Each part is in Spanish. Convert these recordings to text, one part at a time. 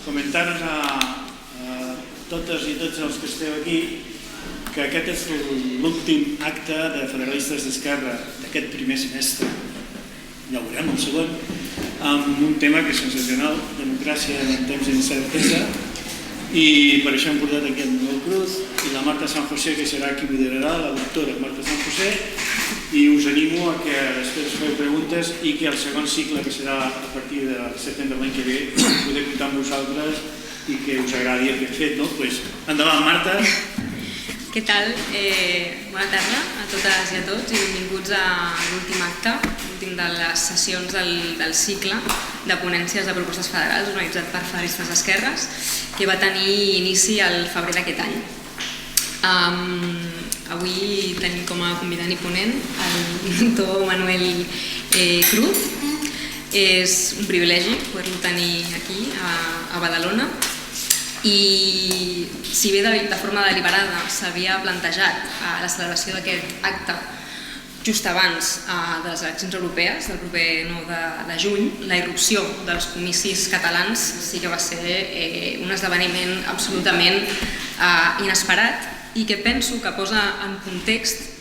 comentar-vos a totes i tots els que esteu aquí que aquest és l'últim acte de Federalistes d'Esquerra d'aquest primer semestre. Ja ho veurem, el segon, amb un tema que és sensacional, democràcia en temps d'incertesa, i per això hem portat aquí en Manuel Cruz i la Marta San José, que serà qui liderarà, la doctora Marta San José, i us animo a que després feu preguntes i que el segon cicle, que serà a partir de setembre l'any que ve, podeu comptar amb vosaltres i que us agradi el que hem fet. Endavant, Marta. Què tal? Bona tarda a totes i a tots i benvinguts a l'últim acte, l'últim de les sessions del cicle de ponències de propostes federals organitzat per Federalistes d'Esquerres, que va tenir inici al febrer d'aquest any. Avui tenim com a convidant i ponent el doctor Manuel Cruz. És un privilegi poder-lo tenir aquí a Badalona. I si bé de forma deliberada s'havia plantejat la celebració d'aquest acte just abans de les eleccions europees, del proper 9 de juny, la irrupció dels comicis catalans sí que va ser un esdeveniment absolutament inesperat i que penso que posa en context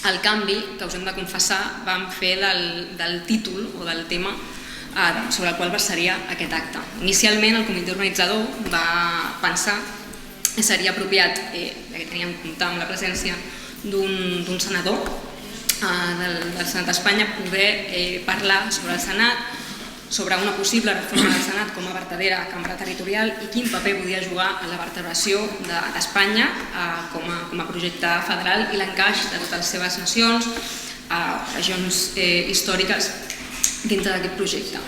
el canvi que us hem de confessar vam fer del títol o del tema sobre el qual versaria aquest acte. Inicialment el comitè organitzador va pensar que seria apropiat, ja que teníem comptar amb la presència d'un senador del Senat d'Espanya, poder parlar sobre el Senat, sobre una possible reforma del Senat com a vertadera cambra territorial i quin paper podia jugar en la vertebració d'Espanya com a projecte federal i l'encaix de totes les seves nacions, regions històriques dintre d'aquest projecte.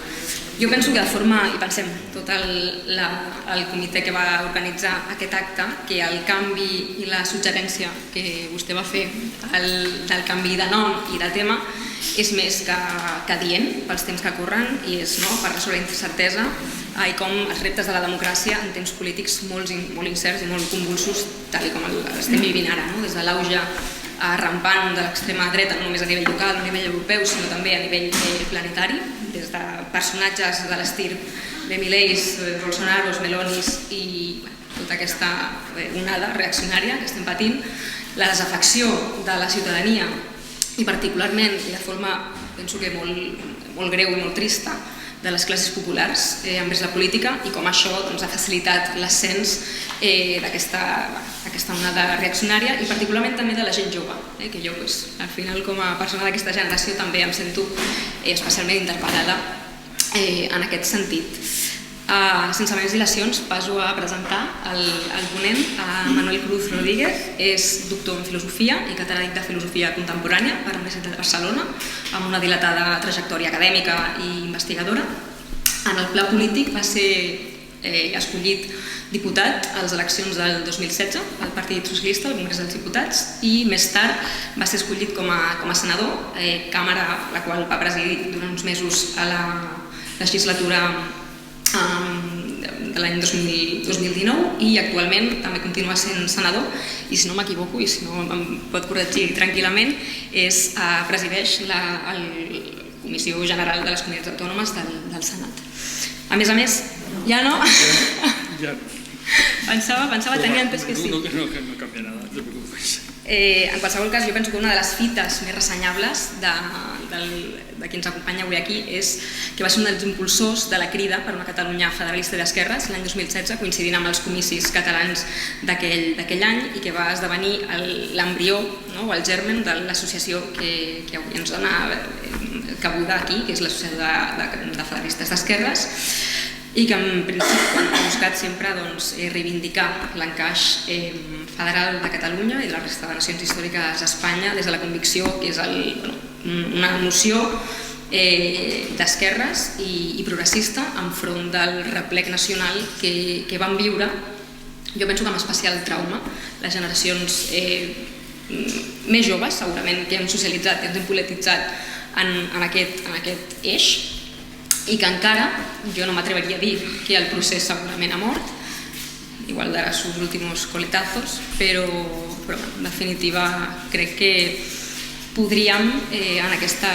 Jo penso que de forma, i pensem tot el comitè que va organitzar aquest acte, que el canvi i la suggerència que vostè va fer del canvi de nom i de tema és més que dient pels temps que corren i és parlar sobre la incertesa i com els reptes de la democràcia en temps polítics molt incerts i molt convulsos, tal com l'estem vivint ara, des de l'auge rampant de l'extrema dreta, no només a nivell local o a nivell europeu, sinó també a nivell planetari, des de personatges de l'estil de Mileis, Bolsonaros, Melonis i tota aquesta onada reaccionària que estem patint, la desafecció de la ciutadania i particularment, i de forma penso que molt greu i molt trista, de les classes populars envers la política i com això ha facilitat l'ascens d'aquesta onada reaccionària i particularment també de la gent jove, que jo al final com a persona d'aquesta generació també em sento especialment interpel·lada en aquest sentit. Sense més dilacions passo a presentar el ponent, Manuel Cruz Rodríguez. És doctor en filosofia i catedràtic de filosofia contemporània per la Universitat de Barcelona, amb una dilatada trajectòria acadèmica i investigadora. En el pla polític va ser escollit diputat a les eleccions del 2016 pel Partit Socialista al Congrés dels Diputats i més tard va ser escollit com a senador, càmera la qual va presidir durant uns mesos a la legislatura de l'any 2019 i actualment també continua sent senador i si no m'equivoco i si no em pot corregir tranquil·lament presideix la Comissió General de les Comunitats Autònomes del Senat. A més, ja no? Pensava tenir entès que sí. No canvia nada, no te preocupes. En qualsevol cas, jo penso que una de les fites més ressenyables de qui ens acompanya avui aquí és que va ser un dels impulsors de la crida per una Catalunya federalista d'esquerres l'any 2016, coincidint amb els comicis catalans d'aquell any i que va esdevenir l'embrió o el germen de l'associació que avui ens dona cabuda aquí, que és l'Associació de Federalistes d'Esquerres, i que en principi ha buscat sempre reivindicar l'encaix federal de Catalunya i de la resta de nacions històriques d'Espanya des de la convicció que és una noció d'esquerres i progressista enfront del replec nacional que van viure, jo penso que amb especial trauma, les generacions més joves, segurament, que hem socialitzat, que ens hem polititzat en aquest eix, i que encara, jo no m'atreveria a dir que el procés segurament ha mort, igual darà sus últimos coletazos, però en definitiva crec que podríem en aquesta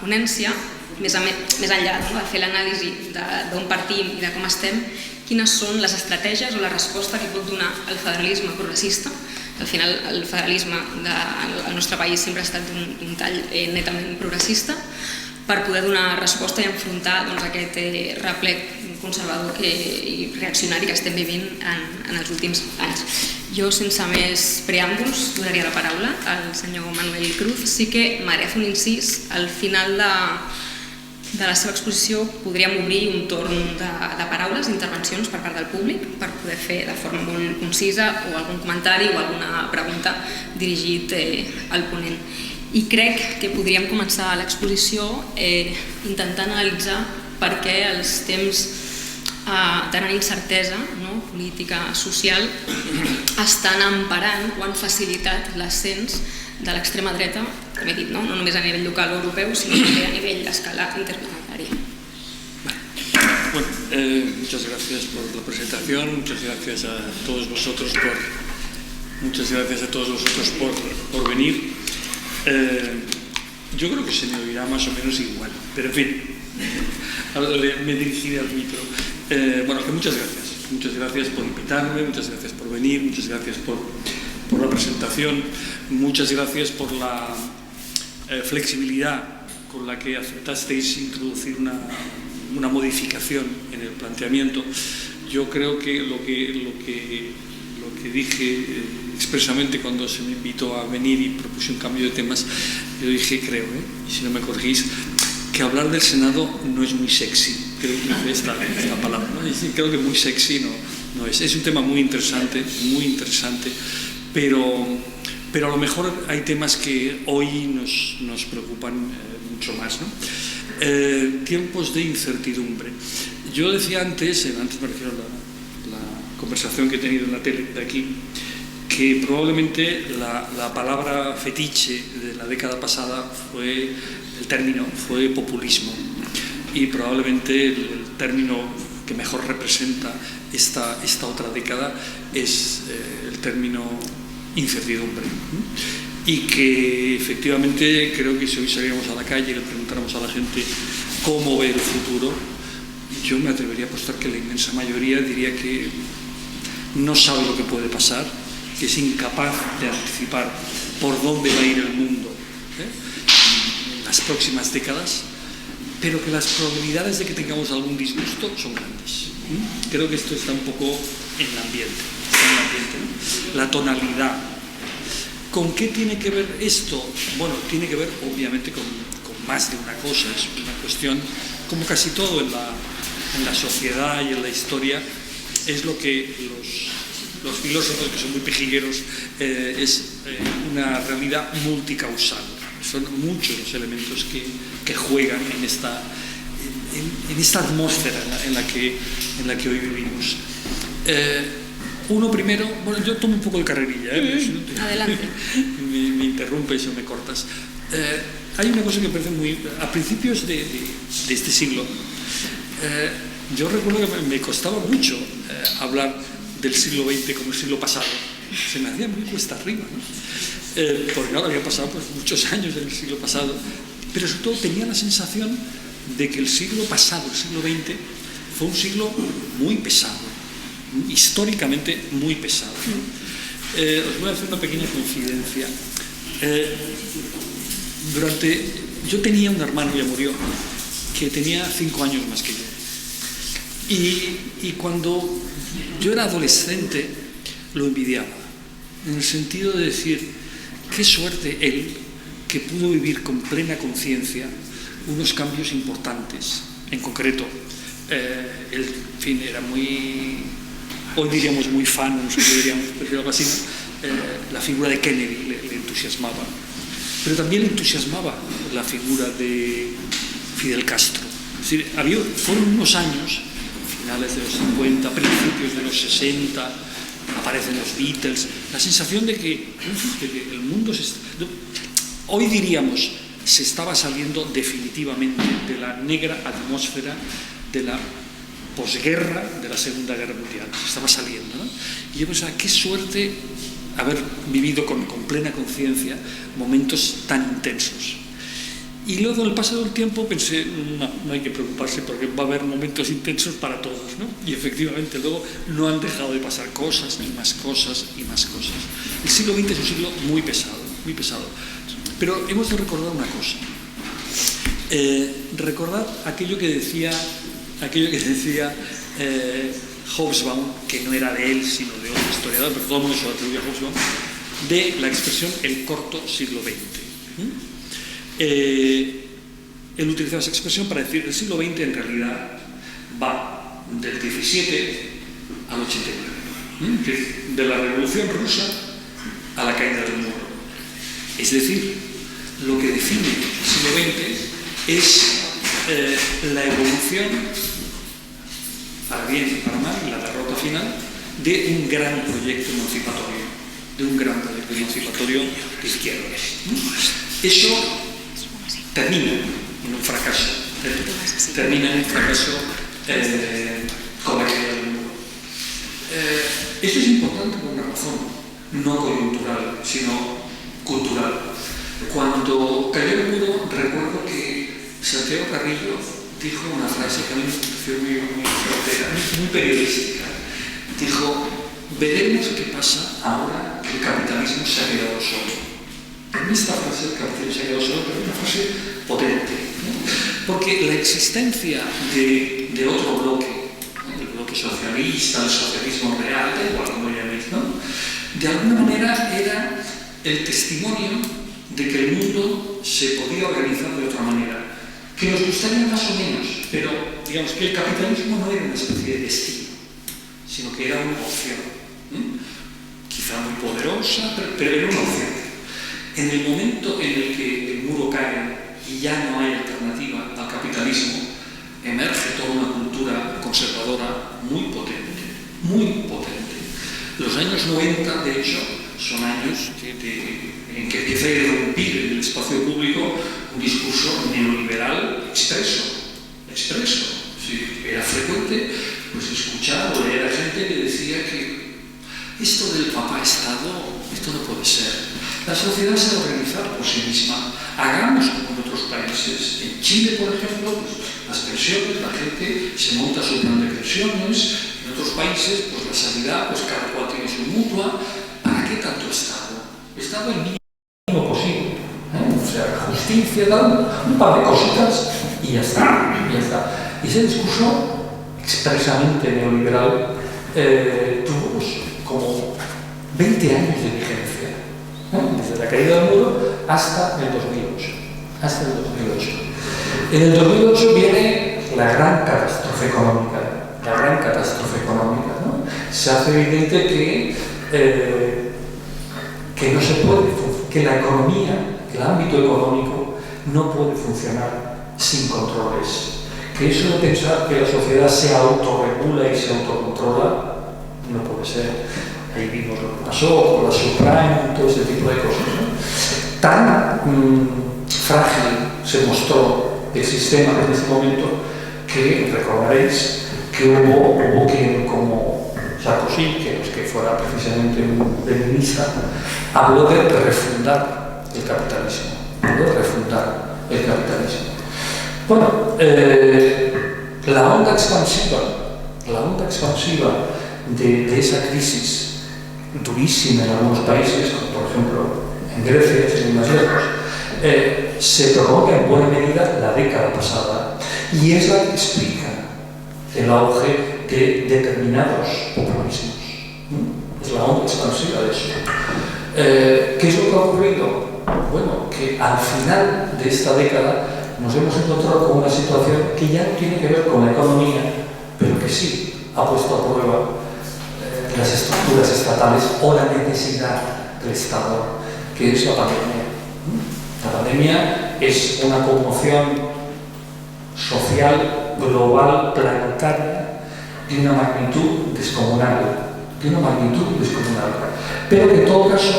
ponència, més enllà de fer l'anàlisi d'on partim i de com estem, quines són les estratègies o la resposta que pot donar el federalisme progressista. Al final, el federalisme del nostre país sempre ha estat d'un tall netament progressista, per poder donar resposta i enfrontar aquest replec conservador i reaccionari que estem vivint en els últims anys. Jo, sense més preàmbuls, donaria la paraula al senyor Manuel Cruz. Sí que m'agradaria fer un incís. Al final de la seva exposició podríem obrir un torn de paraules, d'intervencions per part del públic, per poder fer de forma molt concisa o algun comentari o alguna pregunta dirigit al ponent. I crec que podríem començar l'exposició intentant analitzar per què els temps de gran incertesa política, social, estan emparant o han facilitat l'ascens de l'extrema dreta, com he dit, no només a nivell local o europeu, sinó també a nivell d'escala interplanetària. Bueno, muchas gracias por la presentación, muchas gracias a todos vosotros por venir. Yo creo que se me oirá más o menos igual, pero en fin, ahora me dirigiré al micro. Bueno, que muchas gracias por invitarme, muchas gracias por venir, muchas gracias por la presentación, muchas gracias por la flexibilidad con la que aceptasteis introducir una modificación en el planteamiento. Yo creo que lo que dije expresamente cuando se me invitó a venir y propuse un cambio de temas, yo dije, creo, y si no me corregís, que hablar del Senado no es muy sexy. Creo que esta palabra, ¿no? Creo que muy sexy no es. Es un tema muy interesante, pero a lo mejor hay temas que hoy nos preocupan mucho más, ¿no? Tiempos de incertidumbre. Yo decía antes me refiero a la conversación que he tenido en la tele de aquí, que probablemente la palabra fetiche de la década pasada el término fue populismo, y probablemente el término que mejor representa esta otra década es el término incertidumbre, y que efectivamente creo que si hoy saliéramos a la calle y le preguntáramos a la gente cómo ve el futuro, yo me atrevería a apostar que la inmensa mayoría diría que no sabe lo que puede pasar, que es incapaz de anticipar por dónde va a ir el mundo en las próximas décadas, pero que las probabilidades de que tengamos algún disgusto son grandes. Creo que esto está un poco en el ambiente, ¿no? La tonalidad. ¿Con qué tiene que ver esto? Bueno, tiene que ver obviamente con más de una cosa. Es una cuestión, como casi todo en la sociedad y en la historia, es lo que los filósofos, que son muy pejigueros, es una realidad multicausal. Son muchos los elementos que juegan en esta atmósfera en la que hoy vivimos. Uno primero, bueno, yo tomo un poco de carrerilla, Adelante. me interrumpes o me cortas. Hay una cosa que me parece muy... A principios de este siglo, yo recuerdo que me costaba mucho hablar del siglo XX como el siglo pasado. Se me hacía muy cuesta arriba, ¿no? Porque ahora había pasado muchos años en el siglo pasado, pero sobre todo tenía la sensación de que el siglo pasado, el siglo XX, fue un siglo muy pesado, históricamente muy pesado. Os voy a hacer una pequeña confidencia. Yo tenía un hermano, ya murió, que tenía 5 años más que yo. Y cuando yo era adolescente, lo envidiaba, en el sentido de decir, qué suerte él, que pudo vivir con plena conciencia unos cambios importantes. En concreto, él, en fin, era muy, hoy diríamos muy fan, nosotros diríamos, prefiero algo así, ¿no? La figura de Kennedy le entusiasmaba, pero también le entusiasmaba la figura de Fidel Castro. Es decir, fueron unos años, finales de los 50, principios de los 60, aparecen los Beatles, la sensación de que el mundo hoy diríamos se estaba saliendo definitivamente de la negra atmósfera de la posguerra de la Segunda Guerra Mundial. Se estaba saliendo, ¿no? Y yo pensaba, qué suerte haber vivido con plena conciencia momentos tan intensos. Y luego, en el paso del tiempo, pensé, no hay que preocuparse porque va a haber momentos intensos para todos, ¿no? Y efectivamente, luego no han dejado de pasar cosas, y más cosas, y más cosas. El siglo XX es un siglo muy pesado, muy pesado. Pero hemos de recordar una cosa. Recordar aquello que decía Hobsbawm, que no era de él, sino de otro historiador, pero todo el mundo se lo atribuye a Hobsbawm, de la expresión el corto siglo XX. Él utilizaba esa expresión para decir el siglo XX en realidad va del 17 al 89, de la Revolución Rusa a la caída del muro. Es decir, lo que define el siglo XX es la evolución, para bien y para mal, la derrota final de un gran proyecto emancipatorio, de izquierdas. Eso termina en un fracaso, con la caída del muro. Esto es importante por una razón, no coyuntural, sino cultural. Cuando cayó el muro, recuerdo que Santiago Carrillo dijo una frase que a mí me pareció muy certera, muy periodística. Dijo, veremos qué pasa ahora que el capitalismo se ha quedado solo. A mí esta frase, el capitalismo se ha quedado solo, pero es una frase potente, ¿no? Porque la existencia de otro bloque, ¿no? El bloque socialista, el socialismo real, da igual como llaméis, ¿no? De alguna manera era el testimonio de que el mundo se podía organizar de otra manera, que nos gustaría más o menos, pero digamos que el capitalismo no era una especie de destino, sino que era una opción, quizá muy poderosa, pero era una opción. En el momento en el que el muro cae y ya no hay alternativa al capitalismo, emerge toda una cultura conservadora muy potente, muy potente. Los años 90, de hecho, son años en que empieza a irrumpir en el espacio público un discurso neoliberal expreso. Sí, era frecuente pues, escuchar o leer a gente que decía que esto del papá-estado, esto no puede ser. La sociedad se va a organizar por sí misma. Hagamos como en otros países. En Chile, por ejemplo, pues, las pensiones, la gente se monta su plan de pensiones. En otros países, pues la sanidad, pues cada cual tiene su mutua. ¿Para qué tanto Estado? Estado el mínimo posible. O sea, justicia, un par de cositas y ya está. Y ese discurso expresamente neoliberal tuvo pues, como 20 años de vigencia. Desde la caída del muro hasta el 2008. En el 2008 viene la gran catástrofe económica, ¿no? Se hace evidente que no se puede, que la economía, que el ámbito económico no puede funcionar sin controles. Que eso de pensar que la sociedad se autorregula y se autocontrola no puede ser. Ahí vimos lo que pasó con la subprime, todo ese tipo de cosas, ¿no? Tan frágil se mostró el sistema en ese momento que recordaréis que hubo quien, como Sarkozy, que fuera precisamente un leninista, habló de refundar el capitalismo. Bueno, la onda expansiva de esa crisis durísima en algunos países, como por ejemplo en Grecia, sin ir más lejos, se prolonga en buena medida la década pasada y es la que explica el auge de determinados populismos. Es la onda expansiva de eso. ¿Qué es lo que ha ocurrido? Bueno, que al final de esta década nos hemos encontrado con una situación que ya no tiene que ver con la economía, pero que sí ha puesto a prueba las estructuras estatales o la necesidad del Estado, que es la pandemia. La pandemia es una conmoción social, global, planetaria, de una magnitud descomunal, pero que en todo caso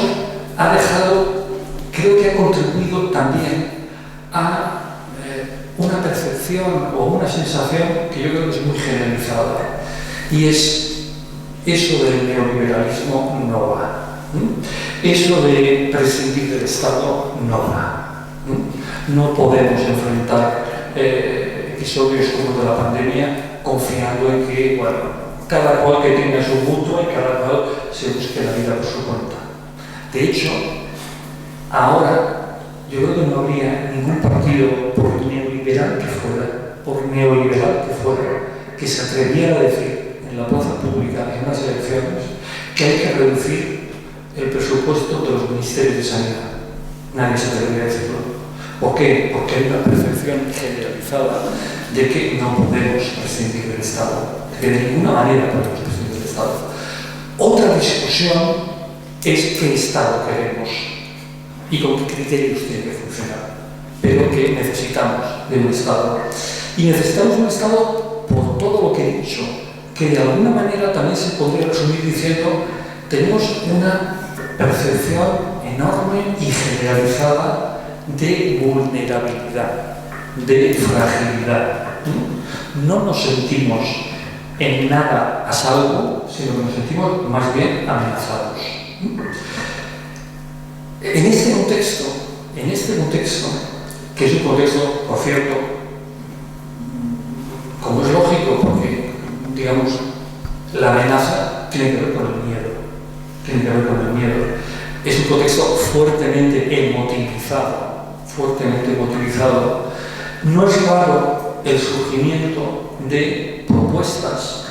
ha dejado, creo que ha contribuido también a una percepción o una sensación que yo creo que es muy generalizada, y es eso del neoliberalismo no va. Eso de prescindir del Estado no va. No podemos enfrentar episodios como el de la pandemia confiando en que, bueno, cada cual que tenga su mutua y cada cual se busque la vida por su cuenta. De hecho, ahora yo creo que no habría ningún partido, por neoliberal que fuera, que se atreviera a decir en la plaza pública en unas elecciones que hay que reducir el presupuesto de los ministerios de sanidad. Nadie se atrevería a decirlo. ¿Por qué? Porque hay una percepción generalizada de que no podemos prescindir del Estado, que de ninguna manera podemos prescindir del Estado. Otra discusión es qué Estado queremos y con qué criterios tiene que funcionar, pero que necesitamos de un Estado. Y necesitamos un Estado por todo lo que he dicho, que de alguna manera también se podría resumir diciendo tenemos una percepción enorme y generalizada de vulnerabilidad, de fragilidad. No nos sentimos en nada a salvo, sino que nos sentimos más bien amenazados. En este contexto, que es un contexto, por cierto, como es lógico, porque, digamos, la amenaza tiene que ver con el miedo. Es un contexto fuertemente emotivizado. No es raro el surgimiento de propuestas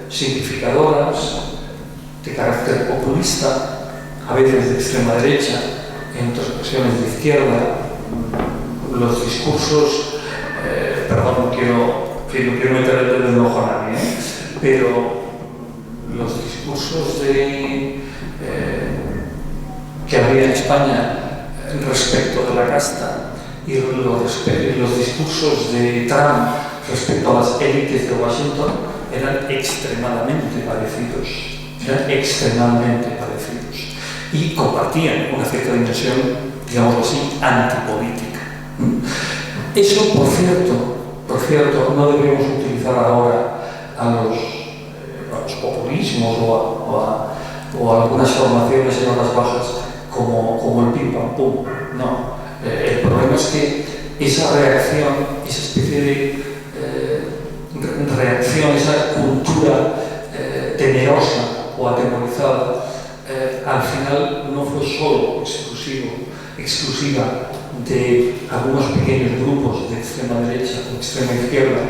simplificadoras, de carácter populista, a veces de extrema derecha, en otras ocasiones de izquierda. Los discursos, perdón, no quiero meter el dedo en el ojo a nadie, pero los discursos que había en España respecto de la casta y los discursos de Trump respecto a las élites de Washington eran extremadamente parecidos. Y compartían una cierta dimensión, digamos así, antipolítica. Eso, por cierto, no deberíamos utilizar ahora a los populismos o a algunas formaciones en horas bajas como el pim pam pum. No. El problema es que esa reacción, esa especie de reacción, esa cultura temerosa o atemorizada, al final no fue solo exclusiva de algunos pequeños grupos de extrema derecha o extrema izquierda,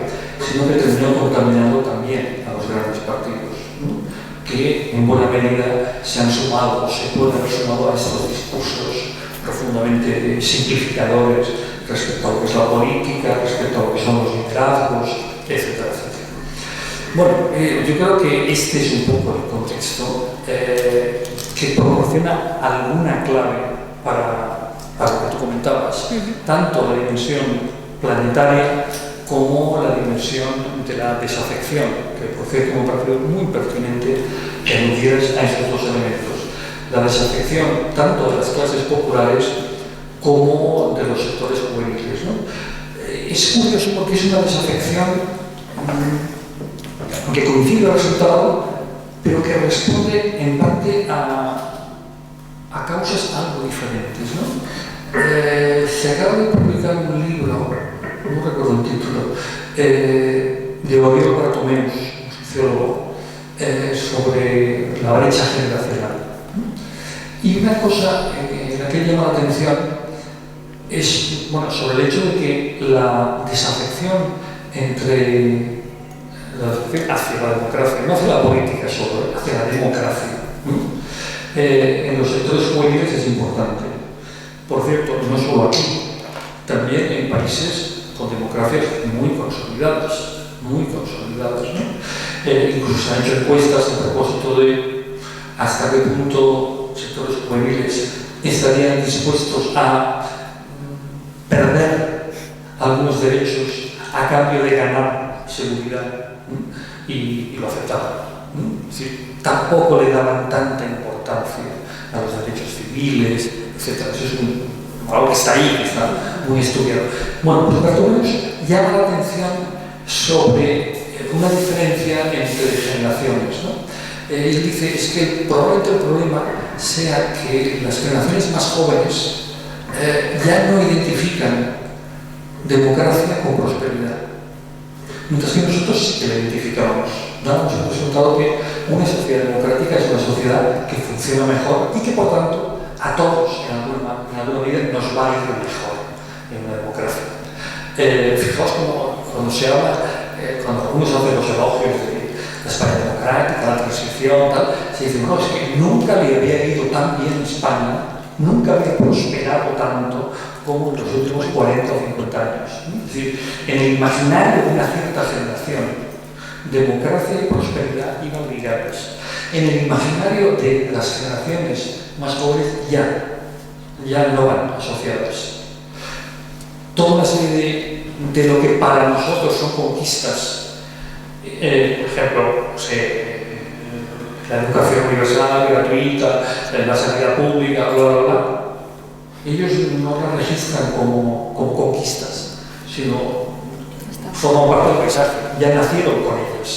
sino que terminó contaminando también a los grandes partidos, ¿no? Que en buena medida se han sumado o se pueden haber sumado a estos discursos profundamente simplificadores respecto a lo que es la política, respecto a lo que son los liderazgos, etcétera, etcétera. Bueno, yo creo que este es un poco el contexto que proporciona alguna clave para lo que tú comentabas, tanto la dimensión planetaria como la dimensión de la desafección, que por cierto me ha parecido muy pertinente que aludieras a estos dos elementos. La desafección tanto de las clases populares como de los sectores juveniles, ¿no? Es curioso porque es una desafección que coincide el resultado, pero que responde en parte a causas algo diferentes, ¿no? Se acaba de publicar un libro, no recuerdo el título, de Oriol Bartomeu, un sociólogo, sobre la brecha generacional. Y una cosa en la que llama la atención es, bueno, sobre el hecho de que la desafección hacia la democracia, no hacia la política solo, hacia la democracia, en los sectores juveniles es importante. Por cierto, no solo aquí, también en países con democracias muy consolidadas, ¿no? Incluso se han hecho encuestas a propósito de hasta qué punto sectores juveniles estarían dispuestos a perder algunos derechos a cambio de ganar seguridad, y lo aceptaban. Sí, tampoco le daban tanta importancia a los derechos civiles, etc. Eso es algo que está ahí, que está muy estudiado. Bueno, pues Bartomeu llama la atención sobre una diferencia entre generaciones, ¿no? Él dice es que probablemente el problema sea que las generaciones más jóvenes ya no identifican democracia con prosperidad. Mientras que nosotros sí que la identificamos. Damos el resultado que una sociedad democrática es una sociedad que funciona mejor y que, por tanto, a todos en alguna medida nos va a ir mejor en una democracia. Fijaos como cuando se habla, cuando algunos hacen los elogios de la España democrática, la transición, tal, se dice, no, es que nunca le había ido tan bien a España, nunca había prosperado tanto como en los últimos 40 o 50 años. Es decir, en el imaginario de una cierta generación, democracia y prosperidad iban ligadas. En el imaginario de las generaciones más jóvenes ya no van asociadas. Toda una serie de lo que para nosotros son conquistas, por ejemplo, la educación universal, gratuita, la sanidad pública, bla, bla, bla, ellos no las registran como conquistas, sino forman parte del paisaje, ya nacieron con ellas.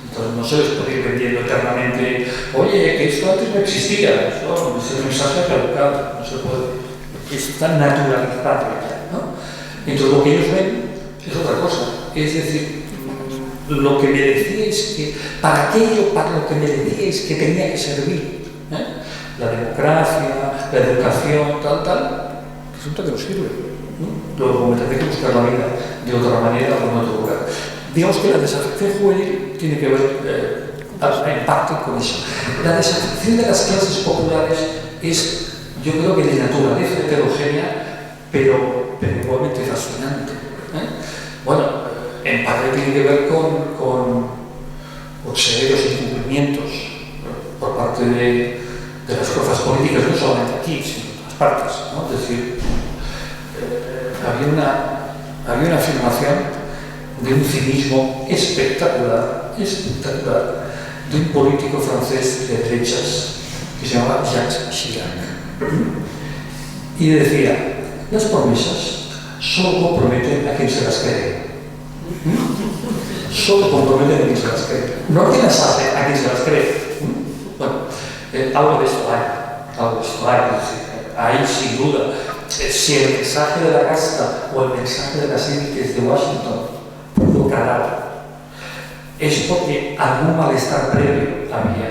Entonces no se les puede ir vendiendo eternamente, oye, que esto antes no existía, ¿no? Ese mensaje caducado, no se puede, está naturalizado ya, ¿no? Entonces lo que ellos ven es otra cosa, es decir, lo que me decíais que, para aquello para lo que me decíais que tenía que servir, la democracia, la educación, tal, resulta que no sirve, ¿no? Luego me tendré que buscar la vida de otra manera o en otro lugar. Digamos que la desafección juvenil tiene que ver en parte con eso. La desafección de las clases populares es, yo creo que de naturaleza heterogénea, pero igualmente fascinante. Bueno, en parte tiene que ver con severos incumplimientos por parte de las fuerzas políticas, no solamente aquí, sino en todas partes, ¿no? Es decir, había una afirmación de un cinismo espectacular, de un político francés de derechas que se llamaba Jacques Chirac. Y decía, las promesas solo comprometen a quien se las cree. Solo comprometen a quien se las cree. No a quien las hace, a quien se las cree. Bueno, algo de esto hay, es decir, hay sin duda. Si el mensaje de la casta o el mensaje de las élites de Washington pudo calar, es porque algún malestar previo había.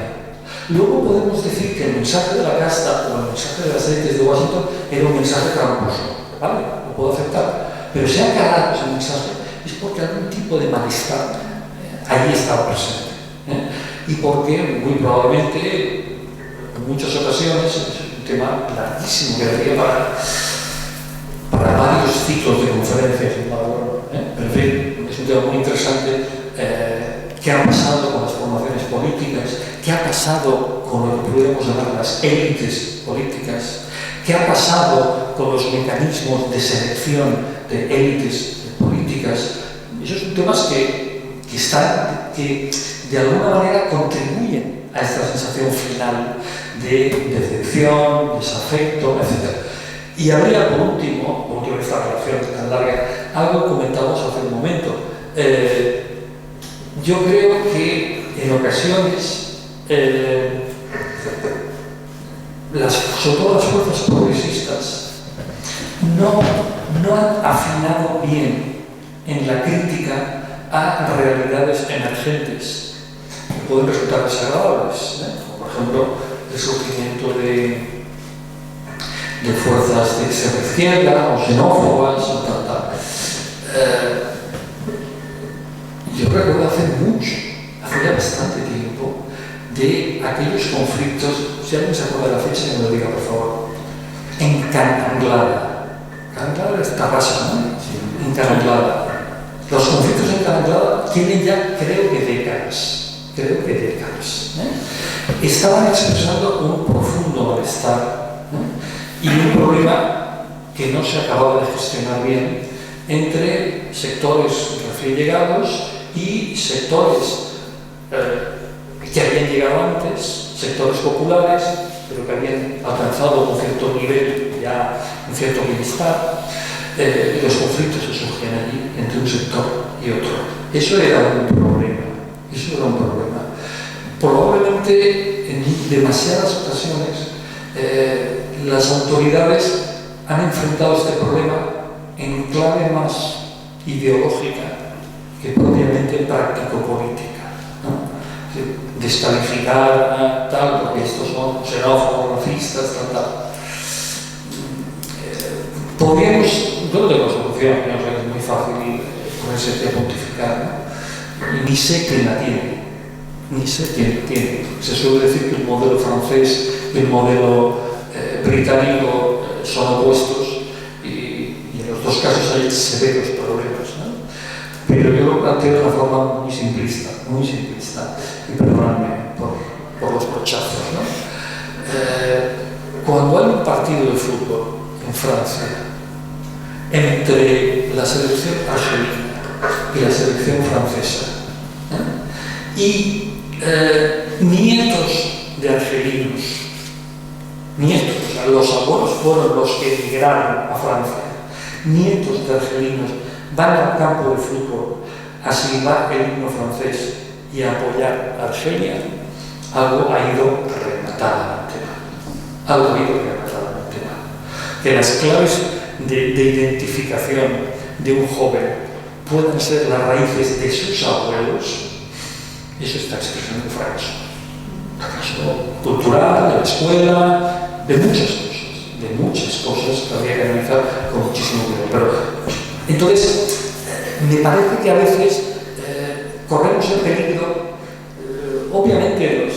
Luego podemos decir que el mensaje de la casta o el mensaje de las élites de Washington era un mensaje tramposo, ¿vale? Lo puedo aceptar. Pero si ha calado ese mensaje es porque algún tipo de malestar allí estaba presente. Y porque muy probablemente en muchas ocasiones, es un tema larguísimo que daría para varios ciclos de conferencias, pero en fin, es un tema muy interesante. ¿Qué ha pasado con las formaciones políticas? ¿Qué ha pasado con lo que podríamos llamar las élites políticas? ¿Qué ha pasado con los mecanismos de selección de élites políticas? Esos son temas que de alguna manera contribuyen a esta sensación final de decepción, desafecto, etc. Y habría, por último de esta relación tan larga, algo que comentamos hace un momento. Yo creo que en ocasiones, sobre todo las fuerzas progresistas, no han afinado bien en la crítica a realidades emergentes que pueden resultar desagradables, como por ejemplo el surgimiento de fuerzas de extrema izquierda o xenófobas o tal. Yo recuerdo hace ya bastante tiempo, de aquellos conflictos, si alguien se acuerda de la fecha, que me lo diga, por favor, en Cananglada. Cananglada es Tarrasa, ¿no? Sí. En Cananglada. Los conflictos en Cananglada tienen ya, creo que décadas. Estaban expresando un profundo malestar, y un problema que no se acababa de gestionar bien entre sectores recién llegados y sectores que habían llegado antes, sectores populares, pero que habían alcanzado un cierto nivel, ya un cierto bienestar, y los conflictos se surgían allí entre un sector y otro. Eso era un problema. Probablemente en demasiadas ocasiones las autoridades han enfrentado este problema en clave más ideológica que propiamente práctico-política, ¿no? Descalificar tal, porque estos son xenófobos, racistas, tal. Podríamos, yo no tengo solución, no sé, es muy fácil ponerse a pontificar, ¿no? Y ni sé quién la tiene, ni sé quién tiene. Se suele decir que el modelo francés y el modelo británico son opuestos y en los dos casos hay severos problemas, ¿no? Pero yo lo planteo de una forma muy simplista, y perdonadme por los brochazos, ¿no? Cuando hay un partido de fútbol en Francia entre la selección argelina y la selección francesa, y nietos de argelinos, nietos, o sea, los abuelos fueron los que emigraron a Francia, nietos de argelinos van al campo de fútbol a silbar el himno francés y a apoyar a Argelia, algo ha ido rematadamente mal. Que las claves de identificación de un joven puedan ser las raíces de sus abuelos, eso está expresando un fracaso. Fracaso cultural, de la escuela, de muchas cosas que habría que analizar con muchísimo cuidado. Pero, entonces, me parece que a veces corremos el peligro, obviamente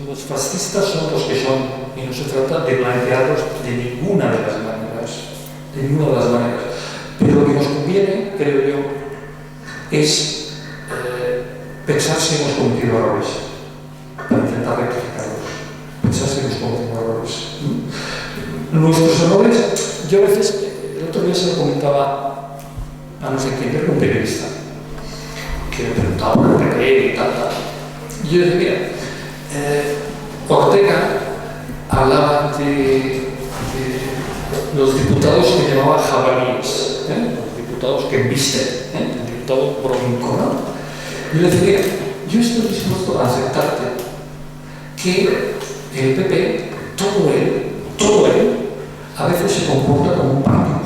los fascistas son los que son, y no se trata de blanquearlos de ninguna de las maneras, pero lo que nos conviene, creo yo, es pensar si hemos cometido errores, para intentar rectificarlos, pensar si hemos cometido errores. Nuestros errores, yo a veces, el otro día se lo comentaba a no sé quién, era un periodista, que me preguntaba por el PP y tal. Y yo decía, mira, Ortega hablaba de los diputados que llamaban jabalíes, los diputados que embisten, el diputado bronco, ¿no? Yo le decía, mira, yo estoy dispuesto a aceptarte que el PP, todo él, a veces se comporta como un partido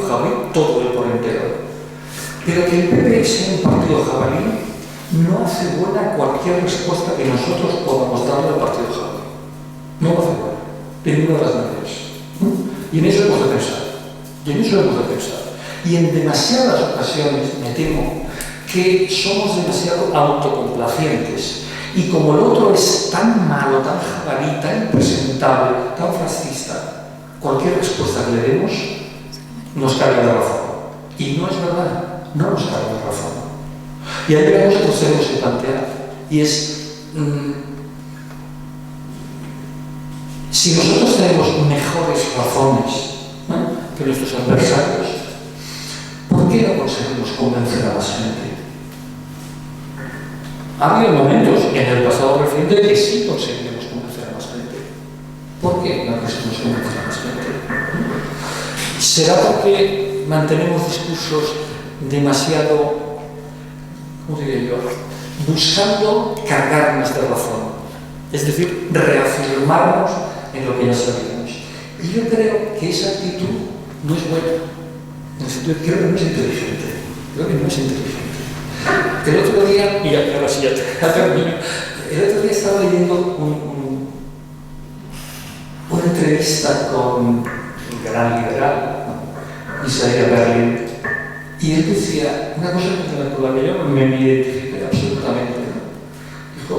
jabalí, todo él por entero. Pero que el PP sea un partido jabalí no hace buena cualquier respuesta que nosotros podamos darle al partido jabalí. No lo hace buena, de ninguna de las maneras. Y en eso hemos de pensar. Y en demasiadas ocasiones me temo que somos demasiado autocomplacientes. Y como el otro es tan malo, tan jabalí, tan impresentable, tan fascista, cualquier respuesta que le demos nos carga de razón. Y no es verdad. No nos carga de razón. Y ahí vemos que nos tenemos que plantear. Y es, si nosotros tenemos mejores razones, ¿no?, que nuestros adversarios, ¿por qué no conseguimos convencer a más gente? Ha habido momentos en el pasado reciente que sí conseguimos convencer a más gente. ¿Por qué no conseguimos convencer a más gente? ¿Será porque mantenemos discursos demasiado, ¿cómo diría yo?, buscando cargarnos de razón, es decir, reafirmarnos en lo que ya sabíamos? Y yo creo que esa actitud no es buena, en el sentido de que creo que no es inteligente. El otro día, y ahora sí ya termino, el otro día estaba leyendo una entrevista con un gran liberal, Isaiah Berlin, y él decía una cosa con la que yo me identifiqué absolutamente, ¿no? Dijo,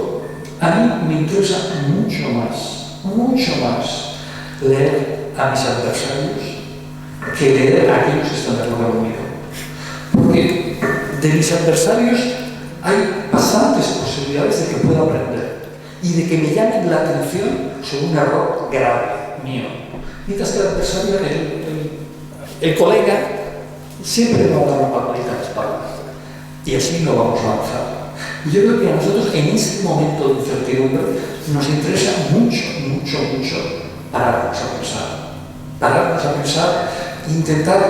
a mí me interesa mucho más leer a mis adversarios que leer a aquellos que están de acuerdo conmigo. Porque de mis adversarios hay bastantes posibilidades de que pueda aprender y de que me llamen la atención sobre un error grave mío. Mientras que el adversario, el colega, siempre va a dar una palmadita a la espalda. Y así no vamos a avanzar. Y yo creo que a nosotros en este momento de incertidumbre nos interesa mucho pararnos a pensar, intentar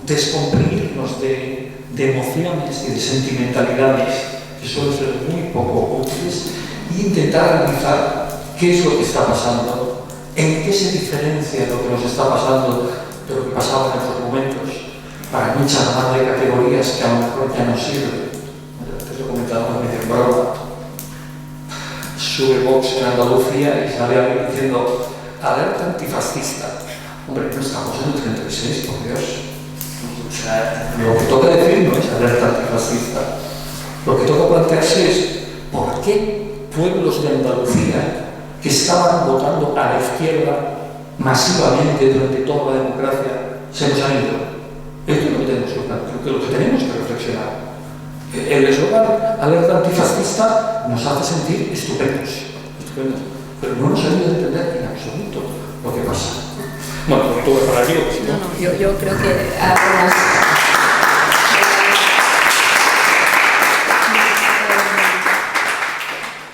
descomprimirnos de emociones y de sentimentalidades que suelen ser muy poco útiles e intentar analizar qué es lo que está pasando ¿En qué se diferencia lo que nos está pasando de lo que pasaba en estos momentos? Para mí, charlar de categorías que a lo mejor ya no sirven. Antes lo comentaba en broma. Sube Vox en Andalucía y sale alguien diciendo alerta antifascista. Hombre, no estamos en el 36, por Dios. O sea, lo que toca decir no es alerta antifascista. Lo que toca plantearse es ¿por qué pueblos de Andalucía que estaban votando a la izquierda masivamente durante toda la democracia se nos han ido? Esto es lo que tenemos que reflexionar. El eslogan alerta antifascista nos hace sentir estupendos, pero no nos ayuda a entender en absoluto lo que pasa. Bueno, pues todo para aquí. No, yo creo que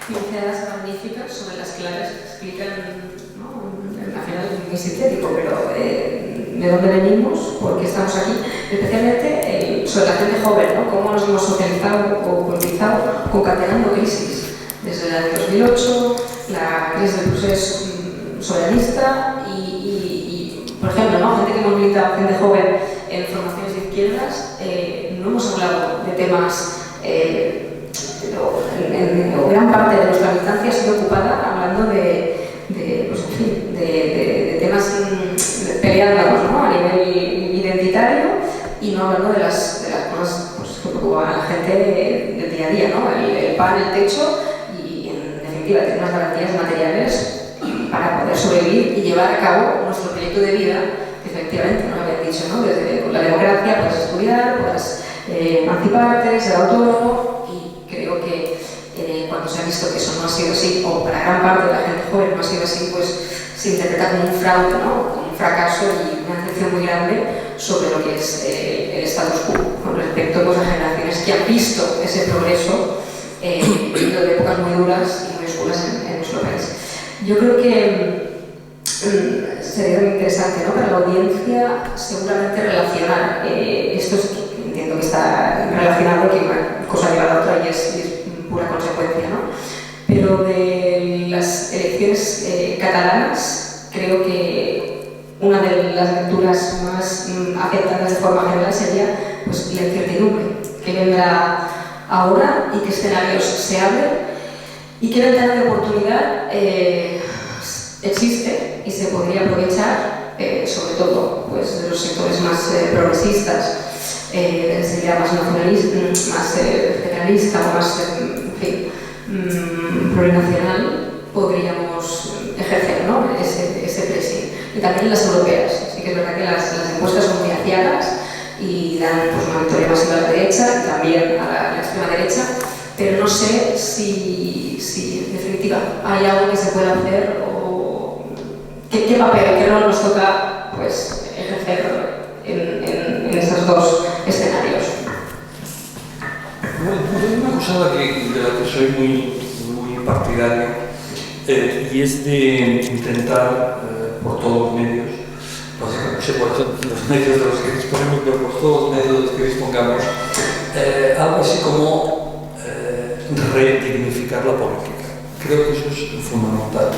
pinceladas magníficas sobre las que explican, ¿no? Al final es muy sintético, pero de dónde venimos, por qué estamos aquí, especialmente sobre la gente joven, ¿no? Cómo nos hemos socializado o politizado concatenando crisis, desde el año 2008, la crisis del proceso soberanista y, por ejemplo, ¿no? Gente que hemos militado, gente joven en formaciones de izquierdas, no hemos hablado de temas, gran parte de nuestra militancia ha sido ocupada hablando pues, en fin, de temas peleándonos, ¿no? A nivel identitario y no hablando de las cosas pues, que preocupan a la gente del día a día, ¿no? El pan, el techo y, en definitiva, tener unas garantías materiales para poder sobrevivir y llevar a cabo nuestro proyecto de vida, que efectivamente nos habían dicho, ¿no? Desde la democracia puedes estudiar, puedes emanciparte, ser autónomo, y creo que cuando se ha visto que eso no ha sido así, o para gran parte de la gente joven no ha sido así, pues se interpreta como un fraude, ¿no? Como un fracaso y una decepción muy grande sobre lo que es el status quo con respecto pues, a generaciones que han visto ese progreso de épocas muy duras y muy oscuras en nuestro país. Yo creo que sería muy interesante, ¿no? Para la audiencia seguramente relacionar esto entiendo que está relacionado, que una cosa lleva a la otra y es pura consecuencia, ¿no? Pero de las elecciones catalanas creo que una de las lecturas más afectadas de forma general sería pues, la incertidumbre que vendrá ahora y qué escenarios se abren y qué ventana de oportunidad existe y se podría aprovechar, sobre todo pues, de los sectores más progresistas, sería más nacionalista, más federalista o más, en fin, plurinacional, podríamos ejercer, ¿no? ese pressing. Y también las europeas. Sí que es verdad que las encuestas son muy aciagas y dan pues, una victoria masiva a la derecha y también a la extrema derecha, pero no sé si en definitiva hay algo que se pueda hacer o qué papel, qué rol nos toca pues, ejercer en estos dos escenarios. Bueno, hay una cosa de la que soy muy partidario y es de intentar por todos los medios, no sé cuáles son los medios de los que disponemos, pero por todos los medios de los que dispongamos, algo así como redignificar la política. Creo que eso es fundamental.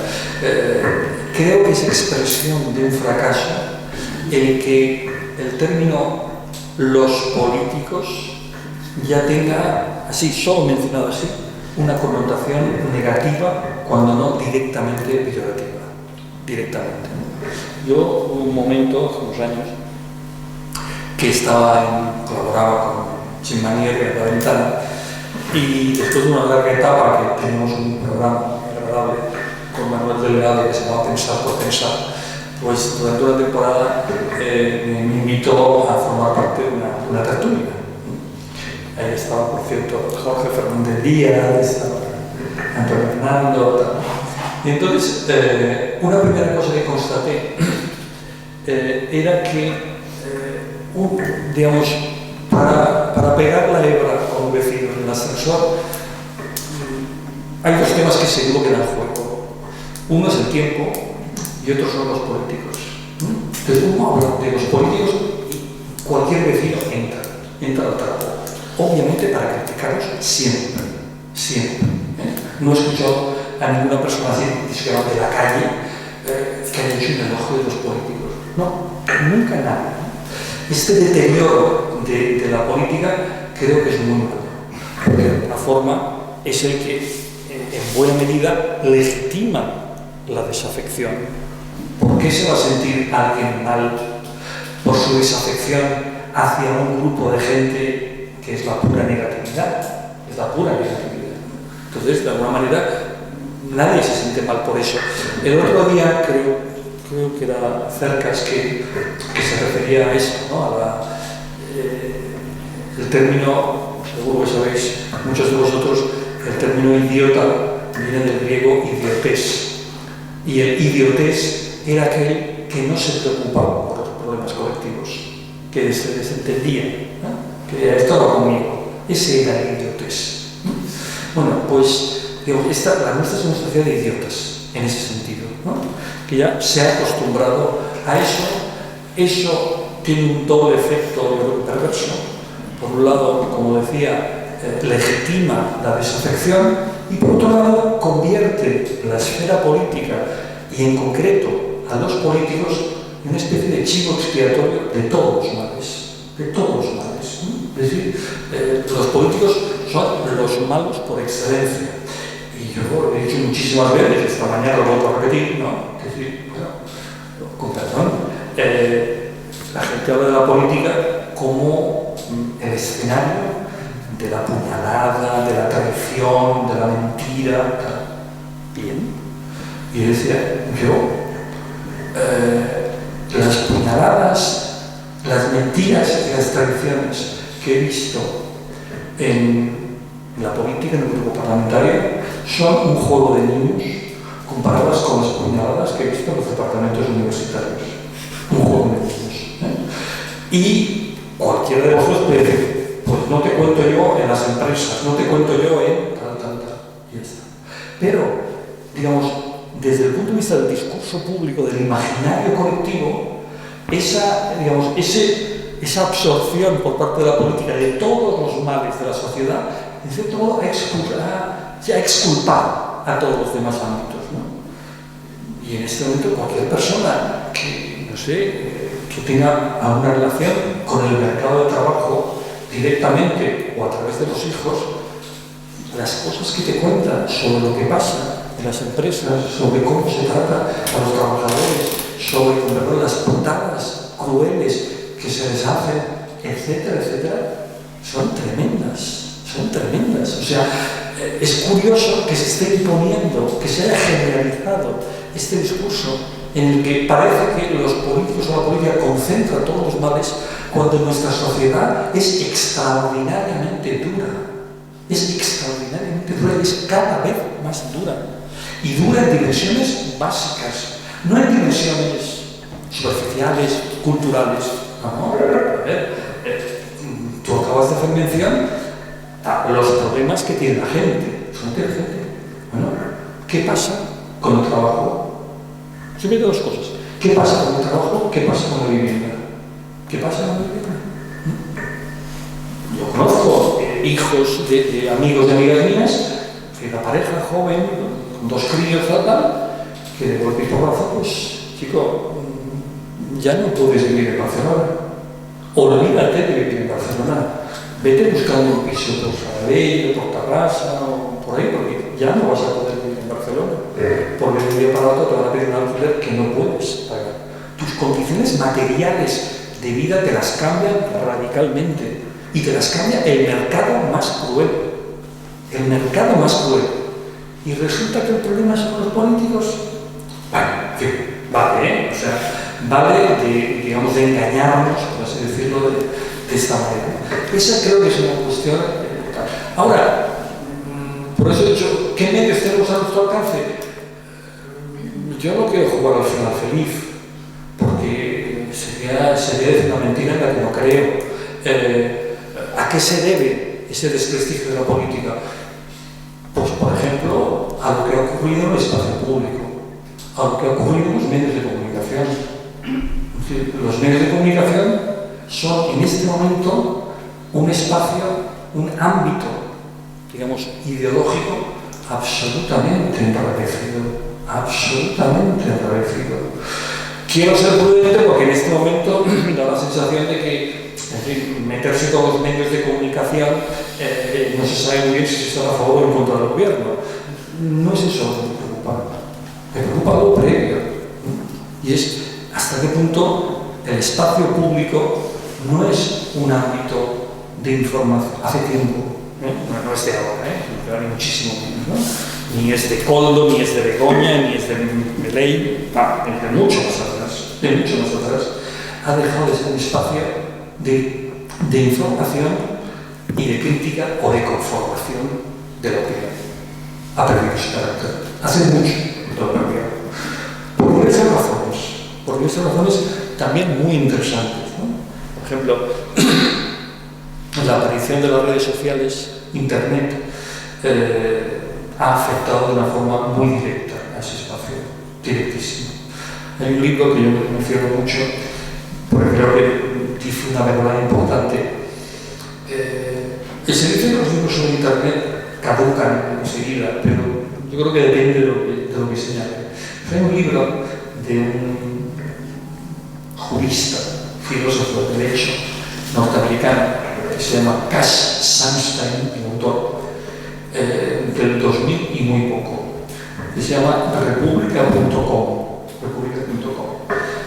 Creo que es expresión de un fracaso el que el término los políticos ya tenga, así, solo mencionado así, una connotación negativa cuando no directamente peyorativa. Directamente. Yo hubo un momento, hace unos años, que colaboraba con Jim Manier en La Ventana y después de una larga etapa que tenemos un programa agradable con Manuel Delgado que se llama Pensar por Pensar, pues durante una temporada me invitó a formar parte de una tertulia. Ahí estaba, por cierto, Jorge Fernández Díaz, estaba Antonio Fernando, tal. Y entonces, una primera cosa que constaté era que, digamos, para pegar la hebra a un vecino en el ascensor, hay dos temas que seguro quedan en juego. Uno es el tiempo y otros son los políticos. Entonces, uno habla de los políticos y cualquier vecino entra al trapo. Obviamente para criticarlos siempre. No he escuchado a ninguna persona así que va de la calle que haya hecho un elogio de los políticos. No, nunca nada. Este deterioro de la política creo que es muy malo. De alguna forma es el que, en buena medida, legitima la desafección. ¿Por qué se va a sentir alguien mal por su desafección hacia un grupo de gente que es la pura negatividad? Es la pura negatividad. Entonces, de alguna manera, nadie se siente mal por eso. El otro día, creo que era Cercas que se refería a eso, ¿no? El término, seguro que sabéis, muchos de vosotros, el término idiota viene del griego idiotes. Y el idiotes era aquel que no se preocupaba por los problemas colectivos, que se desentendía, ¿no? Que estaba conmigo. Ese era el idiotes. Bueno, pues digamos, la nuestra es una sociedad de idiotas, en ese sentido, ¿no? Que ya se ha acostumbrado a eso. Eso tiene un doble efecto perverso. Por un lado, como decía, legitima la desafección y por otro lado convierte la esfera política y en concreto a los políticos en una especie de chivo expiatorio de todos los males, ¿no? Es decir, los políticos son los malos por excelencia. Y yo he dicho muchísimas veces, esta mañana lo vuelvo a repetir, ¿no? Es decir, bueno, con perdón, la gente habla de la política como el escenario de la puñalada, de la traición, de la mentira. Bien. Y decía, las puñaladas, las mentiras y las traiciones que he visto en la política, en el grupo parlamentario, son un juego de niños comparadas con las puñaladas que he visto en los departamentos universitarios. Un juego de niños. Y cualquiera de vosotros puede decir, pues no te cuento yo en las empresas, no te cuento yo en tal, y ya está. Pero, digamos, desde el punto de vista del discurso público, del imaginario colectivo, esa absorción por parte de la política de todos los males de la sociedad, en cierto modo, se ha exculpado a todos los demás ámbitos, ¿no? Y en este momento cualquier persona que, no sé, que tenga alguna relación con el mercado de trabajo directamente o a través de los hijos, las cosas que te cuentan sobre lo que pasa en las empresas, sobre cómo se trata a los trabajadores, sobre las putadas crueles que se les hacen, etcétera, etcétera, son tremendas. O sea, es curioso que se esté imponiendo, que se haya generalizado este discurso en el que parece que los políticos o la política concentran todos los males, cuando nuestra sociedad es extraordinariamente dura. Es extraordinariamente dura y es cada vez más dura. Y dura en dimensiones básicas, no en dimensiones superficiales, culturales. No, a ver, tú acabas de hacer mención a los problemas que tiene la gente. Bueno, ¿qué pasa con el trabajo? Siempre hay dos cosas. ¿Qué pasa con el trabajo? ¿Qué pasa con la vivienda? ¿Qué pasa con la vivienda? Yo conozco hijos de amigos de amigas mías, que la pareja joven, con 2 críos, tal, que de golpe y porrazo, pues, chico, ya no puedes vivir en Barcelona. Olvídate de vivir en Barcelona. Vete buscando un piso por Sabadell, por Tarrasa o por ahí, porque ya no vas a poder vivir en Barcelona. Porque de un día para otro te van a pedir un alquiler que no puedes pagar. Tus condiciones materiales de vida te las cambian radicalmente. Y te las cambia el mercado más cruel. El mercado más cruel. Y resulta que el problema son los políticos. Bueno, en fin, vale, o sea, vale de engañarnos, por así decirlo, de esta manera. Esa creo que es una cuestión. Ahora, por eso he dicho, ¿qué medios tenemos a nuestro alcance? Yo no quiero jugar al final feliz, porque sería decir una mentira en la que no creo. ¿A qué se debe ese desprestigio de la política? Pues, por ejemplo, a lo que ha ocurrido en el espacio público, a lo que ha ocurrido en los medios de comunicación. Es decir, los medios de comunicación son en este momento un espacio, un ámbito, digamos, ideológico absolutamente enrarecido. absolutamente agradecido. Quiero ser prudente porque en este momento da la sensación de que, en fin, meterse con los medios de comunicación no se sabe muy bien si se está a favor o en contra del gobierno. No es eso lo que me preocupa. Me preocupa algo previo. Y es hasta qué punto el espacio público no es un ámbito de información. Hace tiempo, no es de ahora, no hay muchísimo menos, ¿no? Ni es de Coldo, ni es de Begoña, ni es de Meley, es de mucho más atrás, ha dejado de ser un espacio de información y de crítica o de conformación de la opinión. Ha perdido su carácter. Hace mucho lo ha perdido. Por diversas razones también muy interesantes, ¿no? Por ejemplo, la aparición de las redes sociales, Internet, ha afectado de una forma muy directa a ese espacio, directísimo. Hay un libro que yo me menciono mucho, porque creo que dice una verdad importante. Se dice que los libros sobre Internet caducan enseguida, pero yo creo que depende de lo que señale. Hay un libro de un jurista, filósofo de derecho norteamericano, que se llama Cass Sunstein, el autor, del 2000 y muy poco, que se llama República.com.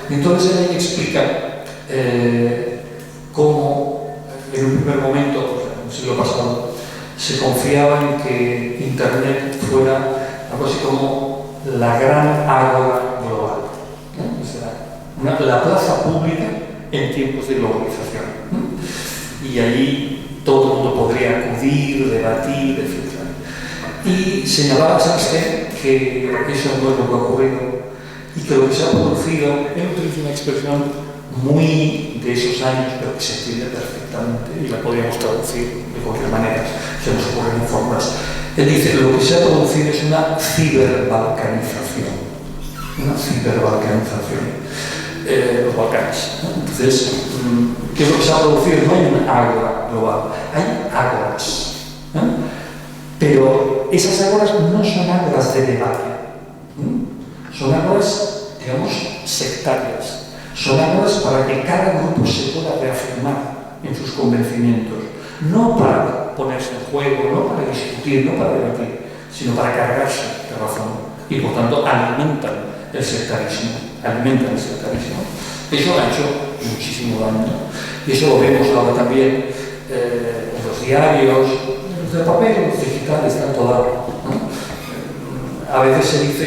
Y entonces él explica cómo en un primer momento, en el siglo pasado, se confiaba en que Internet fuera algo así como la gran ágora global, ¿no? O sea, la plaza pública en tiempos de globalización, ¿no? Y allí todo el mundo podría acudir, debatir, etc. Y señalaba Sunstein que eso no es lo que ha ocurrido y que lo que se ha producido, él utiliza una expresión muy de esos años, pero que se entiende perfectamente y la podríamos traducir de cualquier manera, se nos ocurren formas. Él dice que lo que se ha producido es una ciberbalcanización. Los Balcanes, ¿no? Entonces, ¿qué es lo que se ha producido? No hay una ágora global, hay ágoras, ¿no? Pero esas ágoras no son ágoras de debate, ¿no? Son ágoras, digamos, sectarias. Son ágoras para que cada grupo se pueda reafirmar en sus convencimientos, no para ponerse en juego, no para discutir, no para debatir, sino para cargarse de razón y por tanto alimentan el sectarismo. Eso ha hecho muchísimo daño. Y eso lo vemos ahora también en los diarios, en los de papel, los digitales, está en todo lado, ¿no? A veces se dice